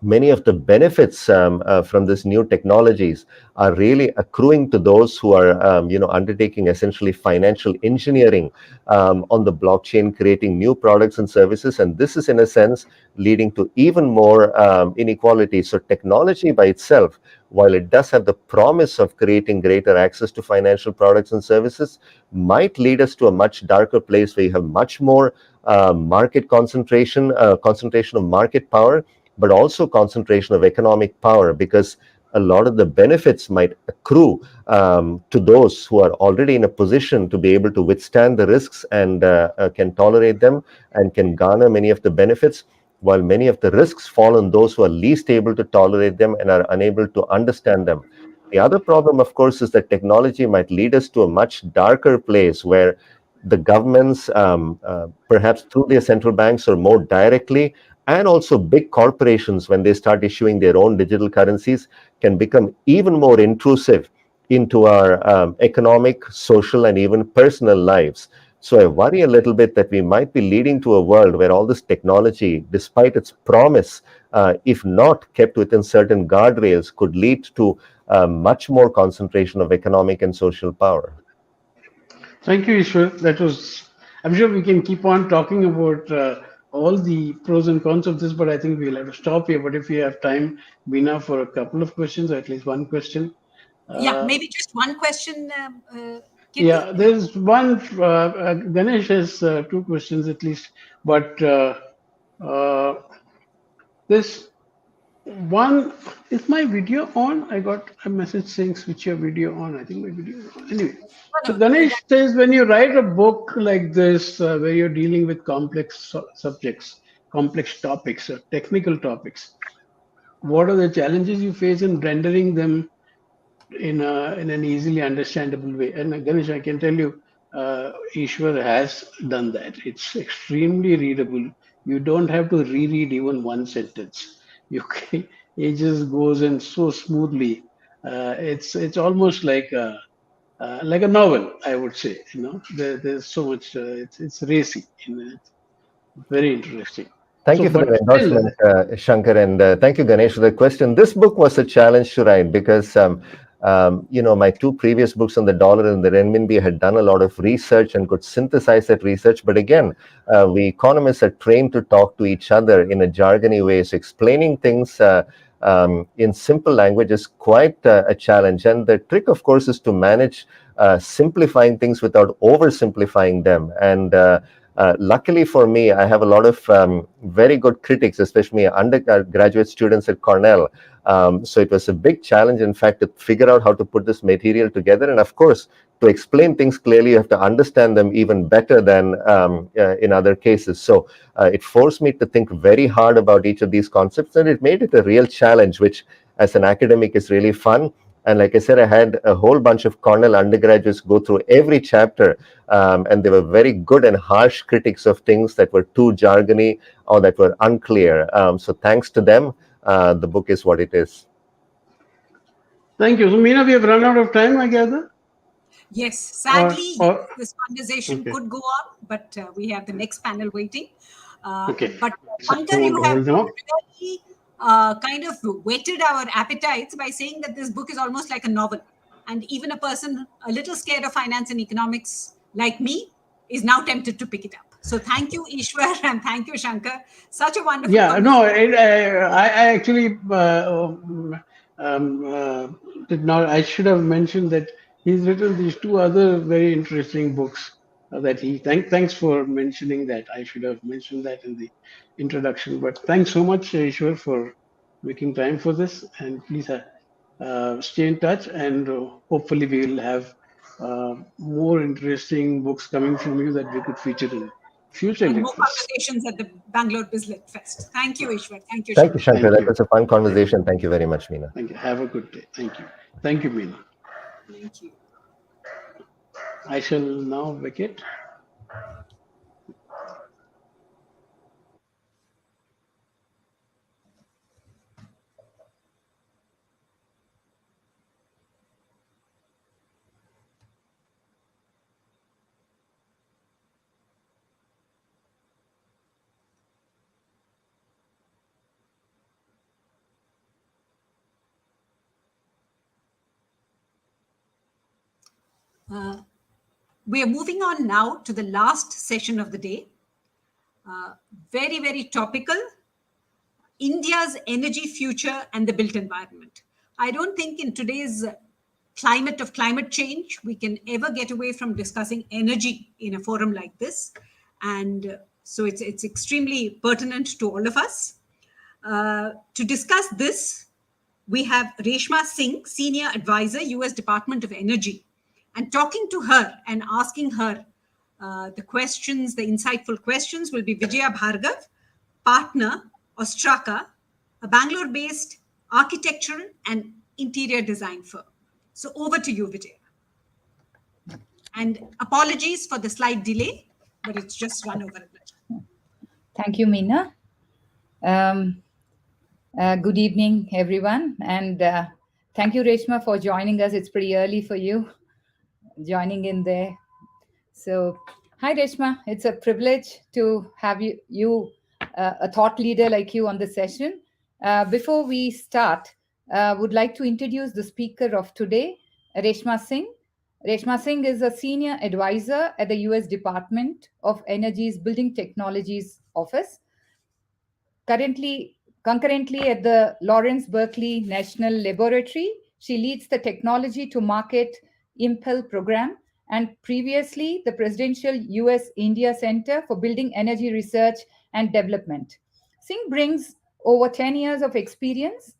many of the benefits from this new technologies are really accruing to those who are undertaking essentially financial engineering on the blockchain, creating new products and services, and this is in a sense leading to even more inequality. So technology by itself, while it does have the promise of creating greater access to financial products and services, might lead us to a much darker place where you have much more market concentration of market power, but also concentration of economic power, because a lot of the benefits might accrue to those who are already in a position to be able to withstand the risks and can tolerate them and can garner many of the benefits, while many of the risks fall on those who are least able to tolerate them and are unable to understand them. The other problem, of course, is that technology might lead us to a much darker place where the governments, perhaps through their central banks or more directly, and also big corporations, when they start issuing their own digital currencies, can become even more intrusive into our economic, social, and even personal lives. So I worry a little bit that we might be leading to a world where all this technology, despite its promise, if not kept within certain guardrails, could lead to much more concentration of economic and social power. Thank you, Ishwar. That was. I'm sure we can keep on talking about all the pros and cons of this, but I think we'll have to stop here. But if we have time, Meena, for a couple of questions, or at least one question. Yeah, Uh, maybe just one question, Kirti. yeah, there's one. Ganesh has two questions at least, but This one, is my video on? I got a message saying switch your video on. I think my video is on. Anyway, so No, no, Ganesh says when you write a book like this, where you're dealing with complex subjects, complex topics, technical topics, what are the challenges you face in rendering them in an easily understandable way? And Ganesh, I can tell you, Ishwar has done that. It's extremely readable. You don't have to reread even one sentence. You can, it just goes in so smoothly. It's almost like a novel, I would say. You know, there's so much. It's racy. You know, it's very interesting. Thank So, you for but the still, endorsement, Shankar, and thank you, Ganesh, for the question. This book was a challenge to write because, my two previous books on the dollar and the renminbi had done a lot of research and could synthesize that research. But again, we economists are trained to talk to each other in a jargony way. So explaining things in simple language is quite a challenge. And the trick, of course, is to manage simplifying things without oversimplifying them. And luckily for me, I have a lot of very good critics, especially undergraduate students at Cornell. So it was a big challenge, in fact, to figure out how to put this material together. And of course, to explain things clearly, you have to understand them even better than in other cases. So it forced me to think very hard about each of these concepts, and it made it a real challenge, which as an academic is really fun. And like I said, I had a whole bunch of Cornell undergraduates go through every chapter, and they were very good and harsh critics of things that were too jargony or that were unclear. So thanks to them, the book is what it is. thank you. So, Meena, we have run out of time, I gather. Yes, sadly, yes, Or this conversation okay, could go on, but we have the next panel waiting. okay. But So I Pankaj, want you to have hold on. really kind of whetted our appetites by saying that this book is almost like a novel. And even a person a little scared of finance and economics like me is now tempted to pick it up. So thank you, Ishwar, and thank you, Shankar. Such a wonderful Yeah, no, conversation. I actually did not. I should have mentioned that he's written these two other very interesting books that he. Thanks for mentioning that. I should have mentioned that in the introduction. But thanks so much, Ishwar, for making time for this. And please stay in touch, and hopefully we will have more interesting books coming from you that we could feature in future And more lectures. conversations at the Bangalore Bizlit Fest. Thank you, Ishwar. Thank you, Thank you, Shankar. Shankar. Thank That you. was a fun Thank conversation. Thank you very much, Meena. Thank you. Have a good day. Thank you. Thank you, Meena. Thank you. I shall now vacate. We are moving on now to the last session of the day. Very, very topical. India's energy future and the built environment. I don't think in today's climate of climate change, we can ever get away from discussing energy in a forum like this. And so it's extremely pertinent to all of us. To discuss this, we have Reshma Singh, Senior Advisor, US Department of Energy. And talking to her and asking her the questions, the insightful questions, will be Vijaya Bhargav, partner, Ostraka, a Bangalore-based architectural and interior design firm. So over to you, Vijaya. And apologies for the slight delay, but it's just run over a bit. Thank you, Meena. Good evening, everyone. And thank you, Reshma, for joining us. It's pretty early for you, joining in there. So, hi, Reshma. It's a privilege to have you a thought leader like you on the session. Before we start, would like to introduce the speaker of today, Reshma Singh. Reshma Singh is a senior advisor at the US Department of Energy's Building Technologies Office. Concurrently at the Lawrence Berkeley National Laboratory, she leads the Technology to Market Impel program and previously the Presidential US India Center for Building Energy Research and Development. Singh brings over 10 years of experience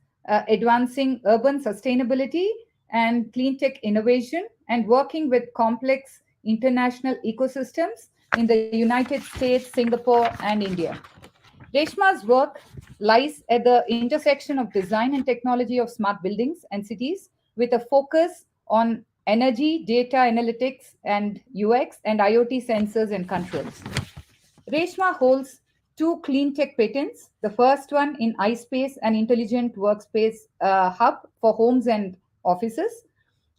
advancing urban sustainability and clean tech innovation and working with complex international ecosystems in the United States, Singapore, and India. Reshma's work lies at the intersection of design and technology of smart buildings and cities with a focus on energy, data analytics, and UX and IoT sensors and controls. Reshma holds two clean tech patents. The first one in iSpace, an intelligent workspace hub for homes and offices.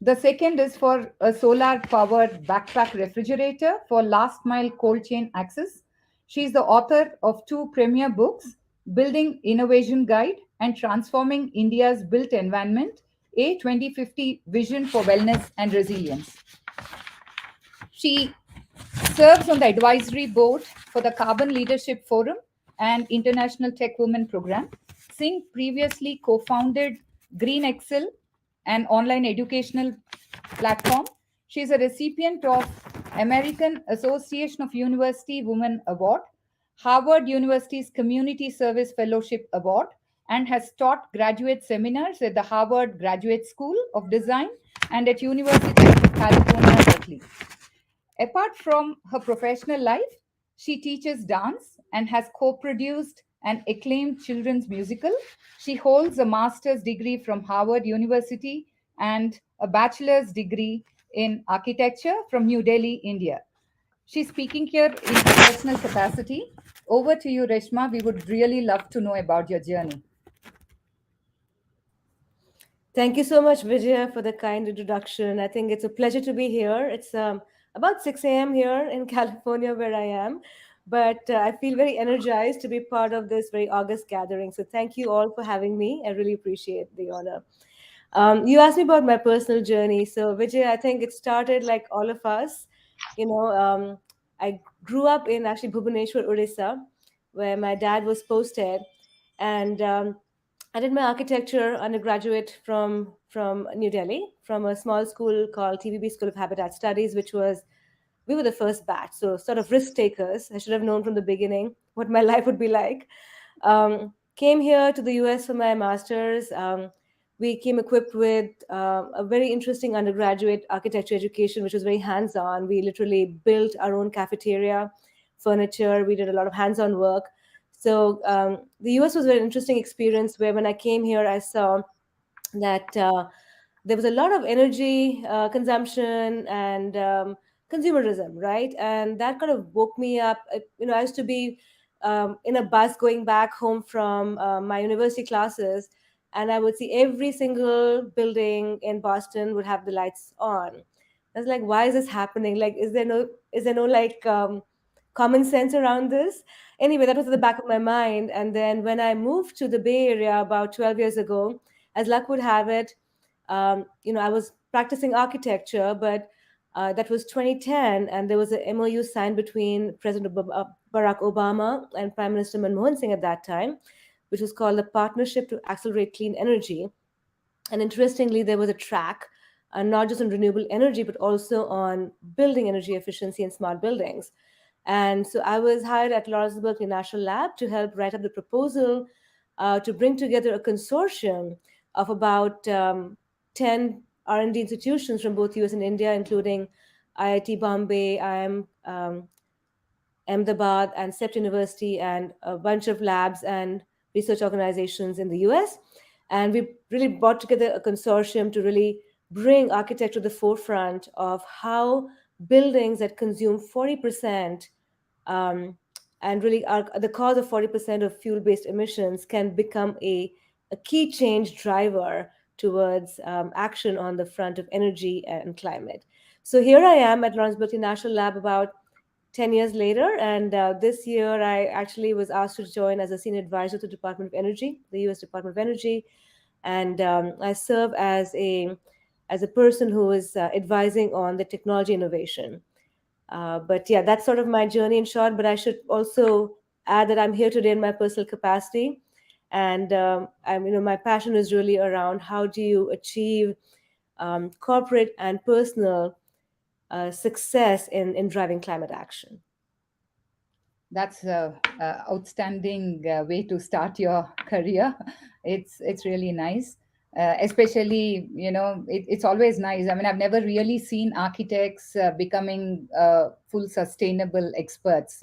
The second is for a solar powered backpack refrigerator for last mile cold chain access. She is the author of two premier books, Building Innovation Guide and Transforming India's Built Environment, a 2050 Vision for Wellness and Resilience. She serves on the advisory board for the Carbon Leadership Forum and International Tech Women Program. Singh previously co founded Green Excel, an online educational platform. She is a recipient of American Association of University Women Award, Harvard University's Community Service Fellowship Award, and has taught graduate seminars at the Harvard Graduate School of Design and at University of California, Berkeley. Apart from her professional life, she teaches dance and has co produced an acclaimed children's musical. She holds a master's degree from Harvard University and a bachelor's degree in architecture from New Delhi, India. She's speaking here in her personal capacity. Over to you, Reshma. We would really love to know about your journey. Thank you so much, Vijaya, for the kind introduction. I think it's a pleasure to be here. It's about 6 a.m. here in California, where I am, but I feel very energized to be part of this very August gathering. So thank you all for having me. I really appreciate the honor. You asked me about my personal journey. So, Vijay, I think it started like all of us. You know, I grew up in actually Bhubaneswar, Odisha, where my dad was posted, and I did my architecture undergraduate from New Delhi, from a small school called TVB School of Habitat Studies, which was we were the first batch, so sort of risk takers. I should have known from the beginning what my life would be like. Came here to the US for my master's. We came equipped with a very interesting undergraduate architecture education, which was very hands on. We literally built our own cafeteria, furniture. We did a lot of hands on work. So the US was a very interesting experience where when I came here, I saw that there was a lot of energy consumption and consumerism, right? And that kind of woke me up. I used to be in a bus going back home from my university classes, and I would see every single building in Boston would have the lights on. I was like, why is this happening? Like, is there no like common sense around this? Anyway, that was at the back of my mind. And then when I moved to the Bay Area about 12 years ago, as luck would have it, I was practicing architecture, but that was 2010, and there was a MOU signed between President Barack Obama and Prime Minister Manmohan Singh at that time, which was called the Partnership to Accelerate Clean Energy. And interestingly, there was a track, not just on renewable energy, but also on building energy efficiency and smart buildings. And so I was hired at Lawrence Berkeley National Lab to help write up the proposal to bring together a consortium of about 10 R&D institutions from both US and India, including IIT Bombay, IIM Ahmedabad, and CEPT University, and a bunch of labs and research organizations in the US. And we really brought together a consortium to really bring architecture to the forefront of how buildings that consume 40% and really are the cause of 40% of fuel-based emissions can become a key change driver towards action on the front of energy and climate. So here I am at Lawrence Berkeley National Lab about 10 years later, and this year I actually was asked to join as a senior advisor to the Department of Energy, the US Department of Energy, and I serve as a person who is advising on the technology innovation. But yeah, that's sort of my journey in short. But I should also add that I'm here today in my personal capacity, and my passion is really around how do you achieve corporate and personal success in driving climate action. That's a outstanding way to start your career. It's really nice. Especially, it's always nice. I mean, I've never really seen architects becoming full sustainable experts.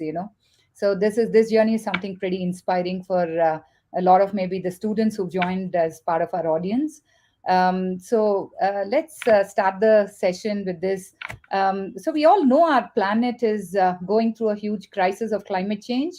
So this journey is something pretty inspiring for a lot of maybe the students who've joined as part of our audience. So let's start the session with this. So we all know our planet is going through a huge crisis of climate change,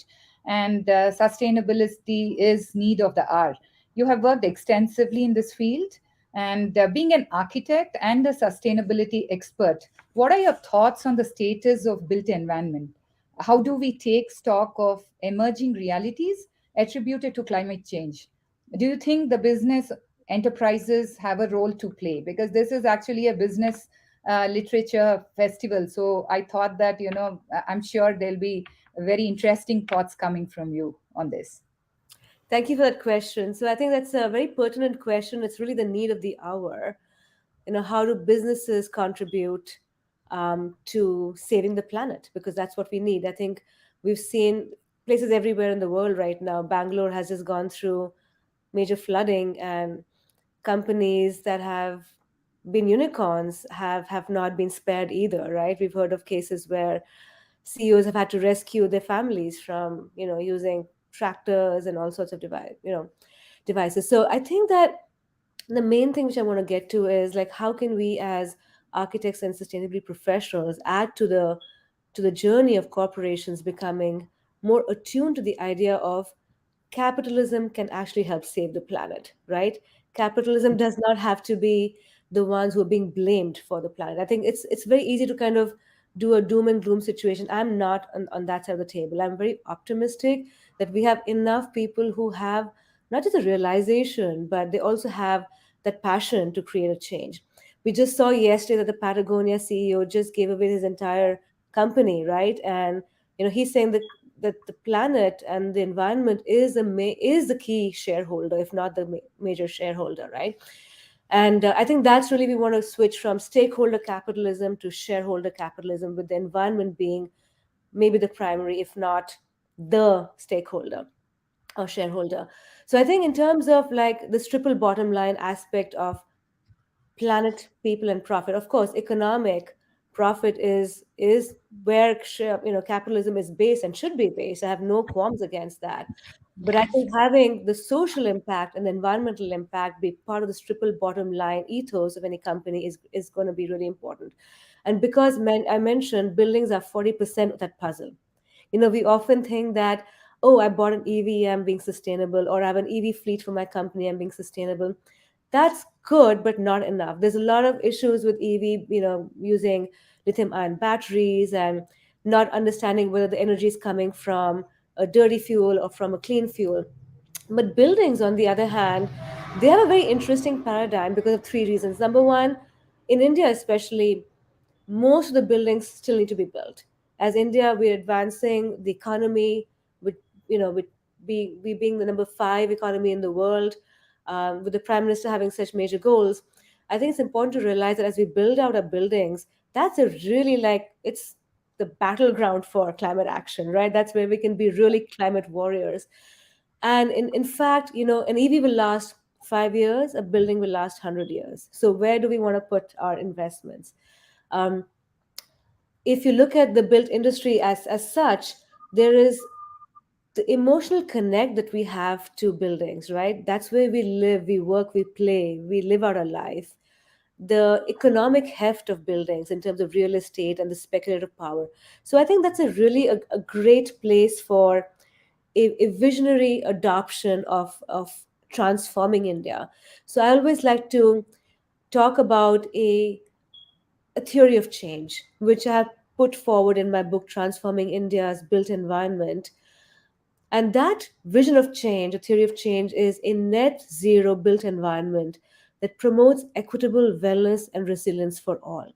and sustainability is need of the hour. You have worked extensively in this field, and being an architect and a sustainability expert, what are your thoughts on the status of built environment? How do we take stock of emerging realities attributed to climate change? Do you think the business enterprises have a role to play? Because this is actually a business literature festival. So I thought that, I'm sure there'll be very interesting thoughts coming from you on this. Thank you for that question. So I think that's a very pertinent question. It's really the need of the hour. How do businesses contribute to saving the planet? Because that's what we need. I think we've seen places everywhere in the world right now. Bangalore has just gone through major flooding, and companies that have been unicorns have not been spared either, right? We've heard of cases where CEOs have had to rescue their families from using tractors and all sorts of devices. So I think that the main thing which I want to get to is like, how can we as architects and sustainability professionals add to the journey of corporations becoming more attuned to the idea of capitalism can actually help save the planet, right? Capitalism does not have to be the ones who are being blamed for the planet. I think it's very easy to kind of do a doom and gloom situation. I'm not on that side of the table. I'm very optimistic that we have enough people who have not just a realization, but they also have that passion to create a change. We just saw yesterday that the Patagonia CEO just gave away his entire company, right? And he's saying that the planet and the environment is the key shareholder, if not the major shareholder, right? And I think that's really, we want to switch from stakeholder capitalism to shareholder capitalism, with the environment being maybe the primary, if not the stakeholder or shareholder. So I think in terms of like this triple bottom line aspect of planet, people, and profit. Of course, economic profit is where capitalism is based and should be based. I have no qualms against that. But I think having the social impact and the environmental impact be part of this triple bottom line ethos of any company is going to be really important. And because I mentioned buildings are 40% of that puzzle. We often think that, oh, I bought an EV, I'm being sustainable, or I have an EV fleet for my company, I'm being sustainable. That's good, but not enough. There's a lot of issues with EV, using lithium ion batteries and not understanding whether the energy is coming from a dirty fuel or from a clean fuel. But buildings, on the other hand, they have a very interesting paradigm because of three reasons. Number one, in India especially, most of the buildings still need to be built. As India, we're advancing the economy with, with we being the number five economy in the world, with the prime minister having such major goals. I think it's important to realize that as we build out our buildings, that's a really like it's the battleground for climate action, right? That's where we can be really climate warriors. And in fact, an EV will last 5 years, a building will last 100 years. So where do we want to put our investments? Um, if you look at the built industry as such, there is the emotional connect that we have to buildings, right? That's where we live, we work, we play, we live out our life. The economic heft of buildings in terms of real estate and the speculative power. So I think that's a great place for a visionary adoption of transforming India. So I always like to talk about a theory of change, which I have put forward in my book, Transforming India's Built Environment. And that vision of change, a theory of change, is a net zero built environment that promotes equitable wellness and resilience for all.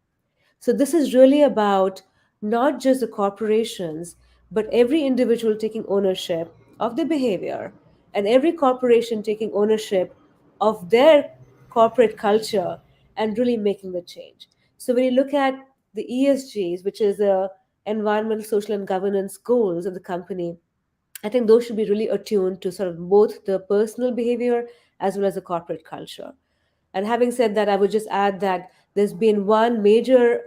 So this is really about not just the corporations, but every individual taking ownership of their behavior and every corporation taking ownership of their corporate culture and really making the change. So when you look at the ESGs, which is environmental, social, and governance goals of the company, I think those should be really attuned to sort of both the personal behavior as well as the corporate culture. And having said that, I would just add that there's been one major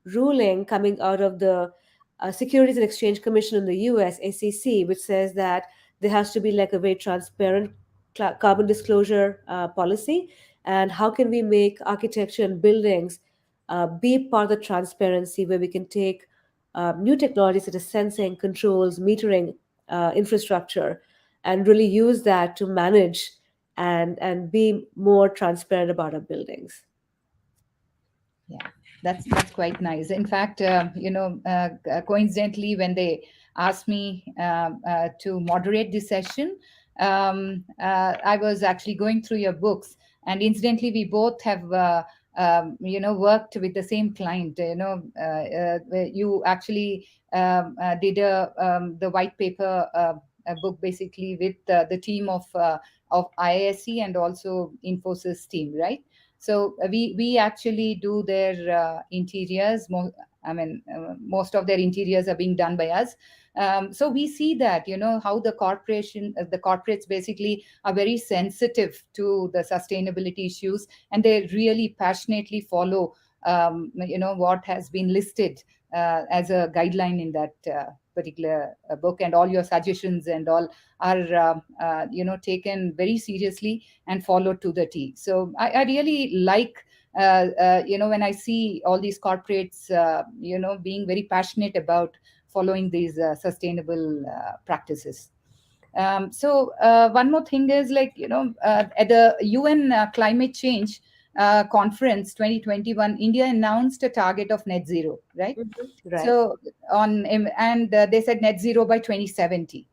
ruling coming out of the Securities and Exchange Commission in the US, SEC, which says that there has to be like a very transparent carbon disclosure policy. And how can we make architecture and buildings be part of the transparency where we can take new technologies such as sensing, controls, metering infrastructure, and really use that to manage and be more transparent about our buildings. Yeah, that's quite nice. In fact, coincidentally, when they asked me to moderate this session, I was actually going through your books, and incidentally, we both have. Worked with the same client. Where you actually did the white paper a book basically with the team of IISc and also Infosys team, right? So we actually do their interiors. Most of their interiors are being done by us. So we see that how the corporates basically are very sensitive to the sustainability issues, and they really passionately follow what has been listed as a guideline in that particular book, and all your suggestions and all are taken very seriously and followed to the T. So I really like when I see all these corporates being very passionate about following these sustainable practices. One more thing is at the UN climate change conference 2021, India announced a target of net zero, right? Right. So they said net zero by 2070,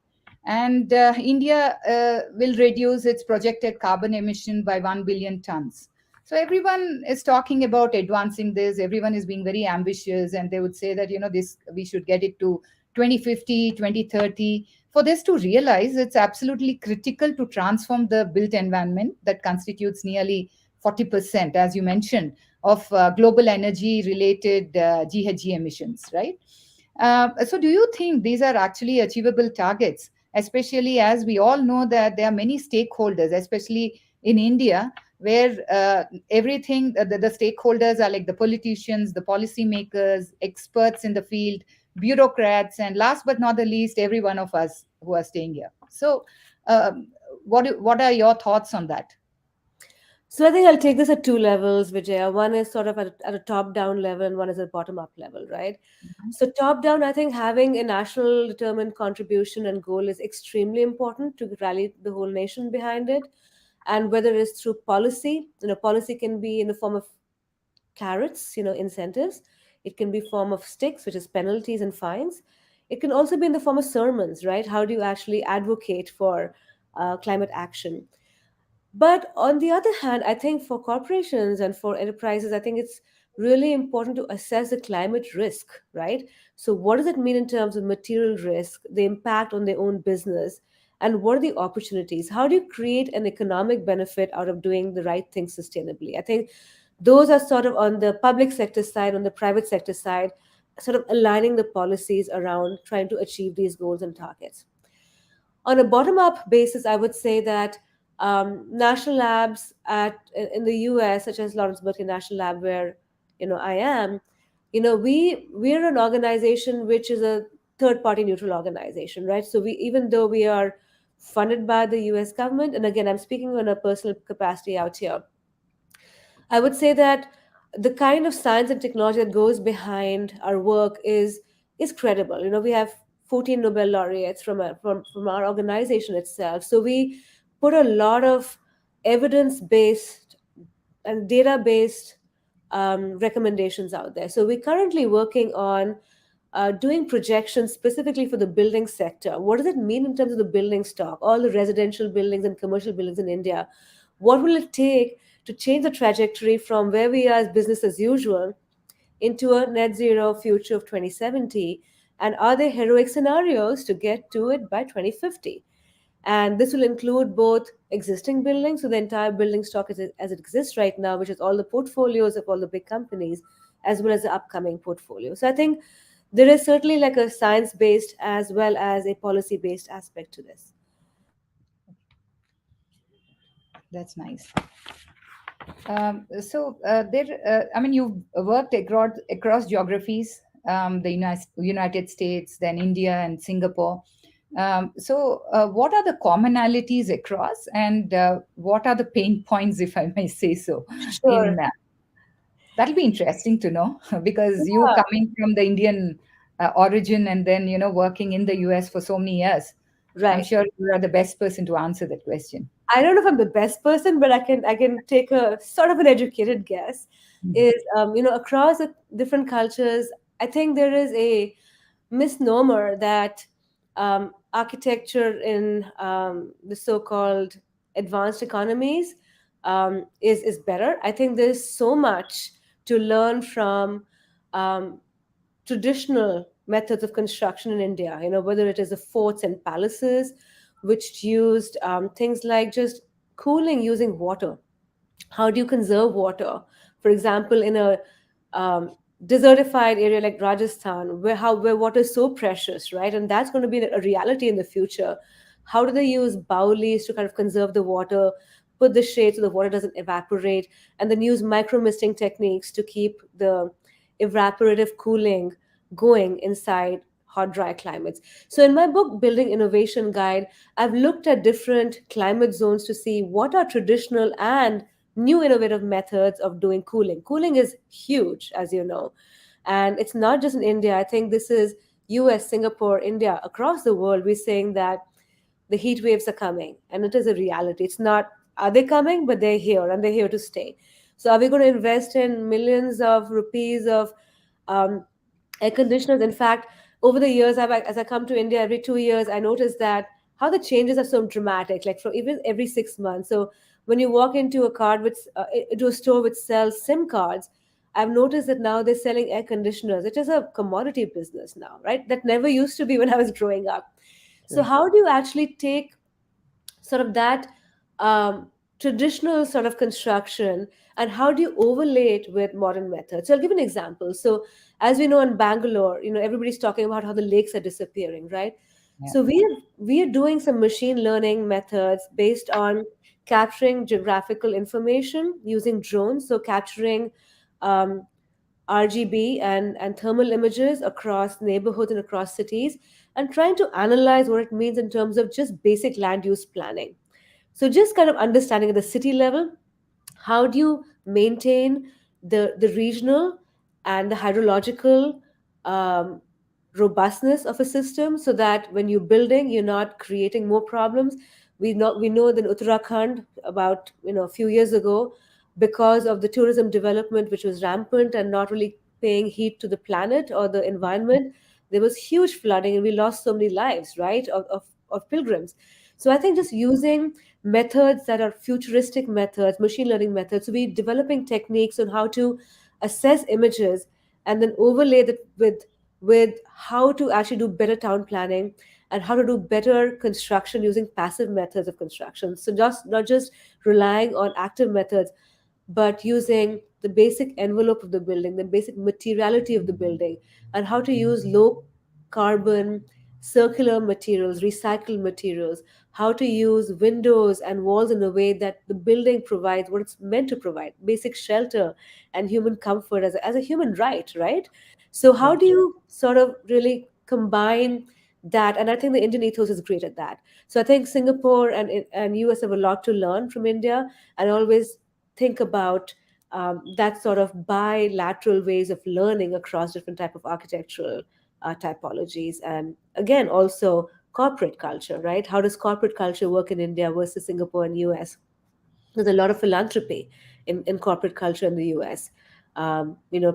and India will reduce its projected carbon emission by 1 billion tons. So everyone is talking about advancing this. Everyone is being very ambitious, and they would say that this we should get it to 2050, 2030. For this to realize, it's absolutely critical to transform the built environment that constitutes nearly 40%, as you mentioned, of global energy related GHG emissions, right? So do you think these are actually achievable targets, especially as we all know that there are many stakeholders, especially in India, where everything, the stakeholders are like the politicians, the policymakers, experts in the field, bureaucrats, and last but not the least, every one of us who are staying here. So what are your thoughts on that? So I think I'll take this at two levels, Vijaya. One is sort of at a top-down level, and one is at a bottom-up level, right? So top-down, I think having a national determined contribution and goal is extremely important to rally the whole nation behind it. And whether it's through policy, policy can be in the form of carrots, incentives. It can be form of sticks, which is penalties and fines. It can also be in the form of sermons, right? How do you actually advocate for climate action? But on the other hand, I think for corporations and for enterprises, I think it's really important to assess the climate risk, right? So, what does it mean in terms of material risk, the impact on their own business, and what are the opportunities? How do you create an economic benefit out of doing the right thing sustainably? I think those are sort of on the public sector side, on the private sector side, sort of aligning the policies around trying to achieve these goals and targets. On a bottom-up basis, I would say that national labs in the US, such as Lawrence Berkeley National Lab, where I am, we're an organization which is a third-party neutral organization, right? So we, even though we are funded by the US government, and again, I'm speaking on a personal capacity out here, I would say that the kind of science and technology that goes behind our work is credible. We have 14 Nobel laureates from our organization itself. So we put a lot of evidence-based and data-based recommendations out there. So we're currently working on doing projections specifically for the building sector. What does it mean in terms of the building stock, all the residential buildings and commercial buildings in India? What will it take to change the trajectory from where we are as business as usual into a net zero future of 2070? And are there heroic scenarios to get to it by 2050? And this will include both existing buildings, so the entire building stock as it exists right now, which is all the portfolios of all the big companies, as well as the upcoming portfolio. So I think there is certainly like a science based as well as a policy based aspect to this. That's nice. I mean, you've worked across geographies, the United States, then India and Singapore. What are the commonalities across, and what are the pain points, if I may say so, in Sure. that'll be interesting to know because you Yeah, coming from the Indian origin and then working in the US for so many years, I'm right. sure you are the best person to answer that question. I don't know if I'm the best person, but I can take a sort of an educated guess. Mhm. Is across the different cultures, I think there is a misnomer that architecture in the so-called advanced economies is better. I think there's so much to learn from um, traditional methods of construction in India, whether it is the forts and palaces, which used things like just cooling using water. How do you conserve water? For example, in a desertified area like Rajasthan, where water is so precious, right? And that's going to be a reality in the future. How do they use boulis to kind of conserve the water, put the shade so the water doesn't evaporate, and then use micro misting techniques to keep the evaporative cooling going inside hot, dry climates. So in my book, Building Innovation Guide, I've looked at different climate zones to see what are traditional and new innovative methods of doing cooling. Cooling is huge, as you know, and it's not just in India. I think this is US, Singapore, India, across the world. We're saying that the heat waves are coming, and it is a reality. It's not are they coming, but they're here and they're here to stay. So are we going to invest in millions of rupees of um, air conditioners? In fact, over the years, as I come to India every 2 years, I notice that how the changes are so dramatic, like from even every 6 months. So when you walk into a card with into a store which sells SIM cards, I've noticed that now they're selling air conditioners. It is a commodity business now, right? That never used to be when I was growing up. So Yes. how do you actually take sort of that um, traditional sort of construction, and how do you overlay it with modern methods? So I'll give an example. So as we know, in Bangalore, everybody's talking about how the lakes are disappearing, right? Yeah. So we are doing some machine learning methods based on capturing geographical information using drones, so capturing um, RGB and thermal images across neighborhoods and across cities, and trying to analyze what it means in terms of just basic land use planning. So just kind of understanding at the city level, how do you maintain the regional and the hydrological um, robustness of a system, so that when you're building, you're not creating more problems. We know that in Uttarakhand, about a few years ago, because of the tourism development which was rampant and not really paying heed to the planet or the environment, there was huge flooding and we lost so many lives, right, of pilgrims. So I think just using methods that are futuristic methods, machine learning methods. So we're developing techniques on how to assess images and then overlay that with how to actually do better town planning and how to do better construction using passive methods of construction. So just not just relying on active methods, but using the basic envelope of the building, the basic materiality of the building, and how to use low carbon circular materials, recycled materials, how to use windows and walls in a way that the building provides what it's meant to provide, basic shelter and human comfort as a human right, right? So how do you sort of really combine that? And I think the Indian ethos is great at that. So I think Singapore and US have a lot to learn from India, and always think about that sort of bilateral ways of learning across different type of architectural typologies. And again, also corporate culture, right? How does corporate culture work in India versus Singapore and US? There's a lot of philanthropy in corporate culture in the US.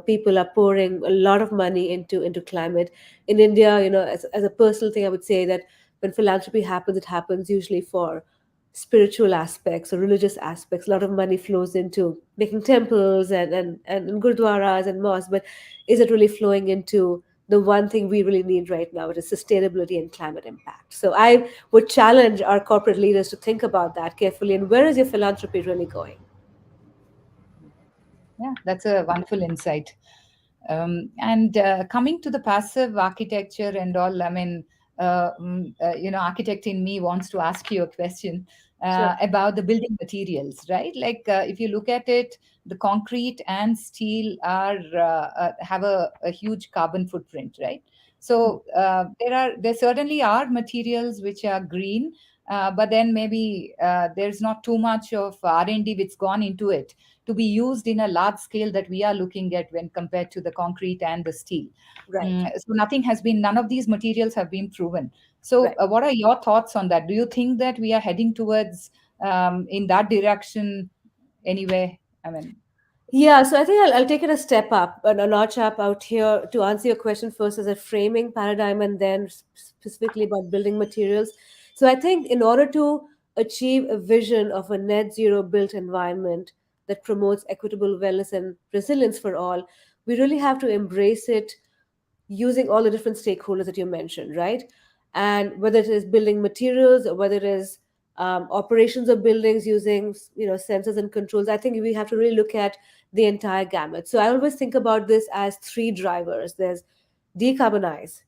People are pouring a lot of money into climate. In India, as a personal thing, I would say that when philanthropy happens, it happens usually for spiritual aspects or religious aspects. A lot of money flows into making temples and gurdwaras and mosques, but is it really flowing into the one thing we really need right now, which is sustainability and climate impact? So I would challenge our corporate leaders to think about that carefully, and where is your philanthropy really going? Yeah, that's a wonderful insight. And coming to the passive architecture and all, I mean, architect in me wants to ask you a question Sure. about the building materials, right? Like if you look at it, the concrete and steel are have a huge carbon footprint, right? So there certainly are materials which are green, but then maybe there's not too much of R&D which gone into it to be used in a large scale that we are looking at when compared to the concrete and the steel. Right. So none of these materials have been proven. So Right. what are your thoughts on that? Do you think that we are heading towards in that direction anyway? I mean, Yeah, so I think I'll take it a step up, a notch up out here to answer your question first as a framing paradigm and then specifically about building materials. So I think in order to achieve a vision of a net zero built environment that promotes equitable wellness and resilience for all, we really have to embrace it using all the different stakeholders that you mentioned, right? And whether it is building materials or whether it is operations of buildings using sensors and controls, I think we have to really look at the entire gamut. So I always think about this as three drivers. There's decarbonize,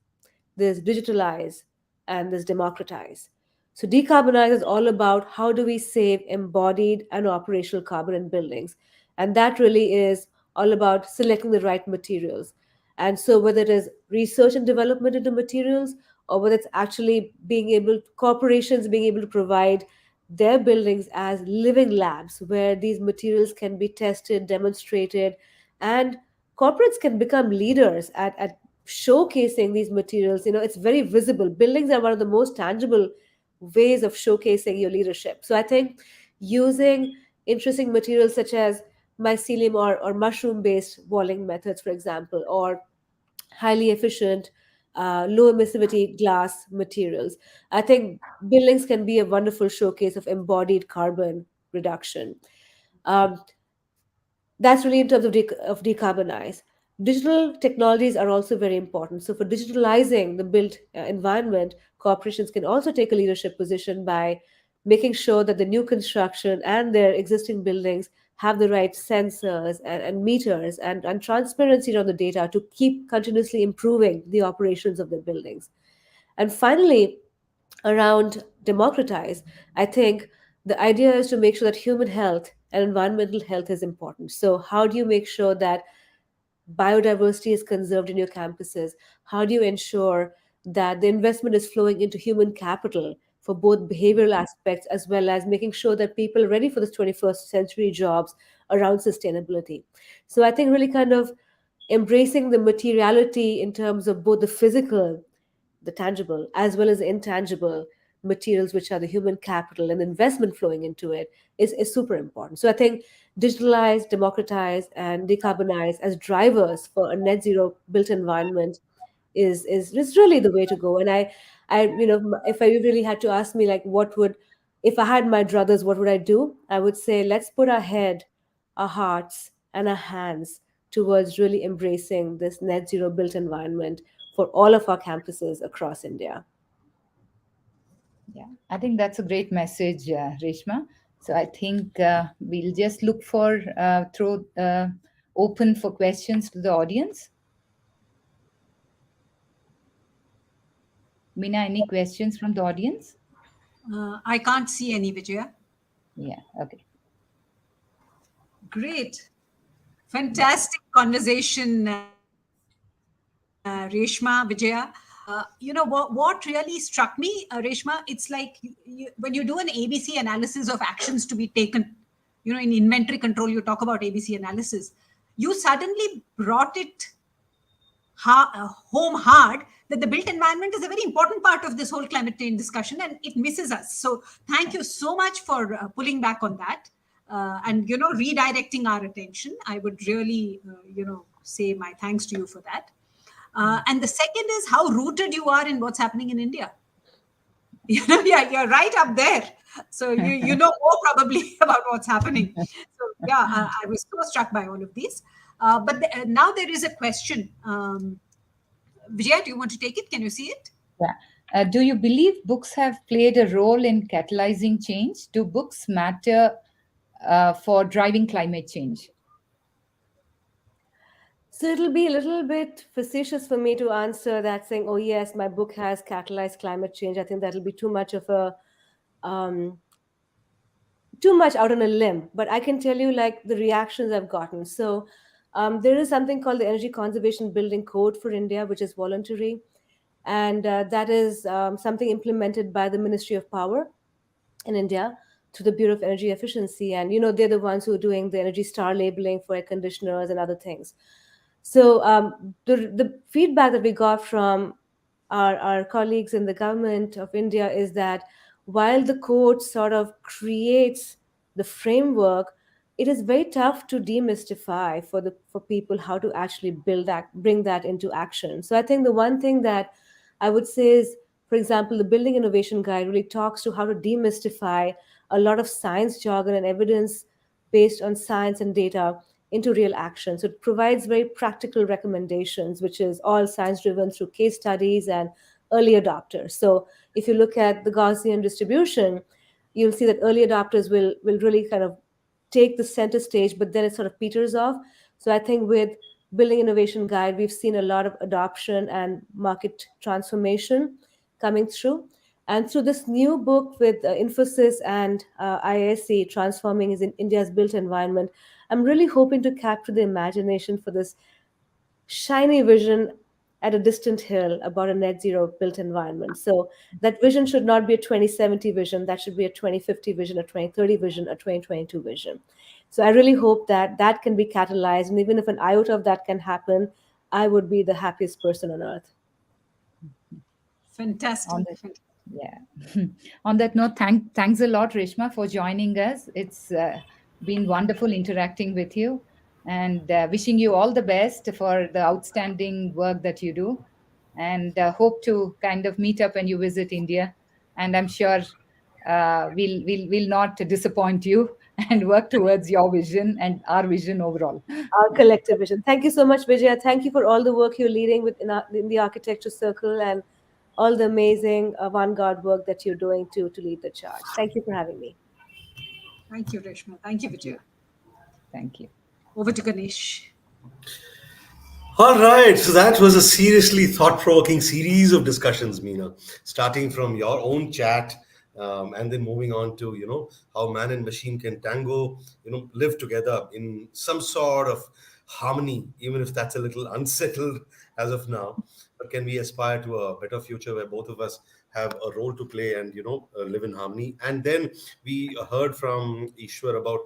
there's digitalize, and there's democratize. So decarbonize is all about how do we save embodied and operational carbon in buildings. And that really is all about selecting the right materials. And so whether it is research and development into materials or whether it's actually corporations being able to provide their buildings as living labs where these materials can be tested, demonstrated, and corporates can become leaders at showcasing these materials. It's very visible. Buildings are one of the most tangible ways of showcasing your leadership. So I think using interesting materials such as mycelium or mushroom based walling methods, for example, or highly efficient low emissivity glass materials, I think buildings can be a wonderful showcase of embodied carbon reduction. um, that's really in terms of decarbonize. Digital technologies are also very important. So for digitalizing the built environment, corporations can also take a leadership position by making sure that the new construction and their existing buildings have the right sensors and meters and transparency on the data to keep continuously improving the operations of the buildings. And finally, around democratize, I think the idea is to make sure that human health and environmental health is important. So, how do you make sure that biodiversity is conserved in your campuses? How do you ensure that the investment is flowing into human capital for both behavioral aspects as well as making sure that people are ready for this 21st century jobs around sustainability? So, I think really kind of embracing the materiality in terms of both the physical, the tangible as well as the intangible materials, which are the human capital and the investment flowing into it, is super important. So I think digitalize, democratize, and decarbonize as drivers for a net zero built environment is really the way to go. And if I really had to ask me, like, what would, if I had my druthers, what would I do? I would say, let's put our head, our hearts, and our hands towards really embracing this net zero built environment for all of our campuses across India. yeah, I think that's a great message, Reshma. So I think we'll just look for throw open for questions to the audience. Mina, any questions from the audience? I can't see any, Vijaya. Yeah, okay. Great. Fantastic conversation, Reshma, Vijaya. What really struck me, Reshma, it's like when you do an ABC analysis of actions to be taken, in inventory control, you talk about ABC analysis. You suddenly brought it home hard that the built environment is a very important part of this whole climate change discussion and it misses us. So thank you so much for pulling back on that and redirecting our attention. I would really say my thanks to you for that. And the second is how rooted you are in what's happening in India. Yeah, you're right up there. So you know more probably about what's happening. So yeah, I was so struck by all of these. But now there is a question. Vijaya, do you want to take it? Can you see it? Yeah. Do you believe books have played a role in catalyzing change? Do books matter for driving climate change? So it'll be a little bit facetious for me to answer that saying, oh, yes, my book has catalyzed climate change. I think that'll be too much of a, um, too much out on a limb. But I can tell you like the reactions I've gotten. So there is something called the Energy Conservation Building Code for India, which is voluntary. And that is something implemented by the Ministry of Power in India through the Bureau of Energy Efficiency. And, they're the ones who are doing the Energy Star labeling for air conditioners and other things. So the feedback that we got from our colleagues in the government of India is that while the code sort of creates the framework, it is very tough to demystify for people how to actually bring that into action. So I think the one thing that I would say is, for example, the Building Innovation Guide really talks to how to demystify a lot of science jargon and evidence based on science and data into real action. So it provides very practical recommendations, which is all science driven through case studies and early adopters. So if you look at the Gaussian distribution, you'll see that early adopters will really kind of take the center stage, but then it sort of peters off. So I think with Building Innovation Guide, we've seen a lot of adoption and market transformation coming through. And through this new book with Infosys and IISc, Transforming is in India's Built Environment, I'm really hoping to capture the imagination for this shiny vision at a distant hill about a net zero built environment. So that vision should not be a 2070 vision, that should be a 2050 vision, a 2030 vision, a 2022 vision. So I really hope that that can be catalyzed. And even if an iota of that can happen, I would be the happiest person on earth. Fantastic. On that, yeah. On that note, thanks a lot, Reshma, for joining us. It's been wonderful interacting with you, and wishing you all the best for the outstanding work that you do, and hope to kind of meet up when you visit India. And I'm sure we'll not disappoint you and work towards your vision and our vision overall. Our collective vision. Thank you so much, Vijaya. Thank you for all the work you're leading in the architecture circle and all the amazing avant-garde work that you're doing to lead the charge. Thank you for having me. Thank you, Reshma. Thank you, Vijaya. Thank you. Over to Ganesh. All right, so that was a seriously thought-provoking series of discussions, Meena, starting from your own chat, and then moving on to how man and machine can tango, live together in some sort of harmony, even if that's a little unsettled as of now. But can we aspire to a better future where both of us have a role to play and live in harmony? And then we heard from Ishwar about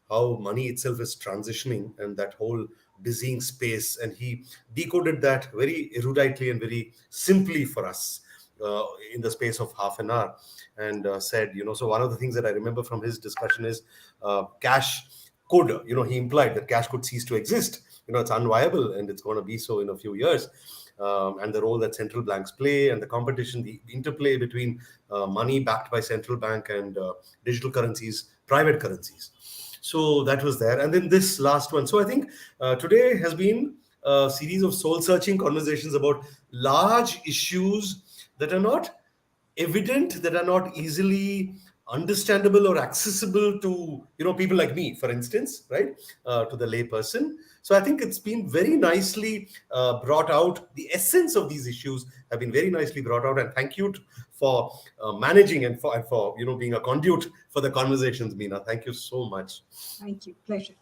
how money itself is transitioning and that whole dizzying space, and he decoded that very eruditely and very simply for us in the space of half an hour, and said, so one of the things that I remember from his discussion is cash could, he implied that cash could cease to exist. It's unviable and it's going to be so in a few years. And the role that central banks play and the competition, the interplay between money backed by central bank and digital currencies, private currencies. So that was there. And then this last one. So I think today has been a series of soul-searching conversations about large issues that are not evident, that are not easily understandable or accessible to people like me, for instance, right, to the lay person. So I think it's been very nicely brought out. The essence of these issues have been very nicely brought out, and thank you for managing and for being a conduit for the conversations, Meena. Thank you so much. Thank you. Pleasure.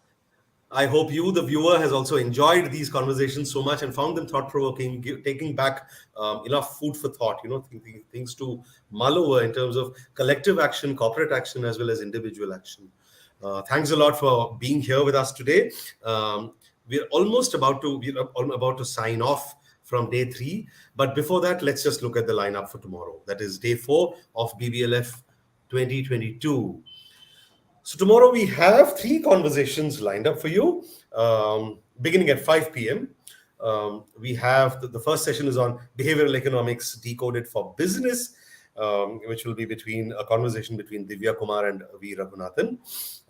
I hope you, the viewer, has also enjoyed these conversations so much and found them thought-provoking, taking back enough food for thought, things to mull over in terms of collective action, corporate action, as well as individual action. Thanks a lot for being here with us today. We're about to sign off from day 3. But before that, let's just look at the lineup for tomorrow. That is day 4 of BBLF 2022. So tomorrow we have 3 conversations lined up for you, beginning at 5 p.m. We have the first session is on behavioral economics decoded for business, which will be a conversation between Divya Kumar and V. Raghunathan.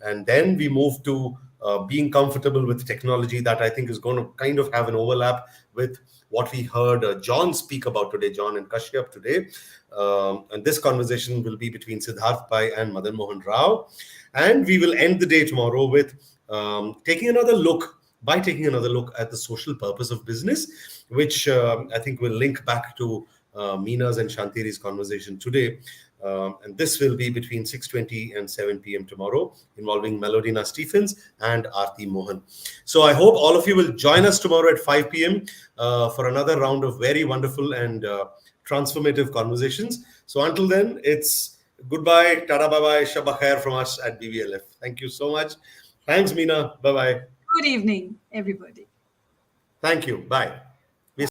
And then we move to being comfortable with technology. That I think is going to kind of have an overlap with what we heard John speak about today, John and Kashyap today. And this conversation will be between Siddharth Pai and Madan Mohan Rao. And we will end the day tomorrow with taking another look by taking another look at the social purpose of business, which I think will link back to Meena's and Shantiri's conversation today. And this will be between 6:20 and 7 p.m. tomorrow, involving Melodina Stephens and Aarti Mohan. So I hope all of you will join us tomorrow at 5 p.m. For another round of very wonderful and transformative conversations. So until then, it's goodbye, tada, bye-bye, shabba khair from us at BVLF. Thank you so much. Thanks, Meena. Bye-bye. Good evening, everybody. Thank you. Bye.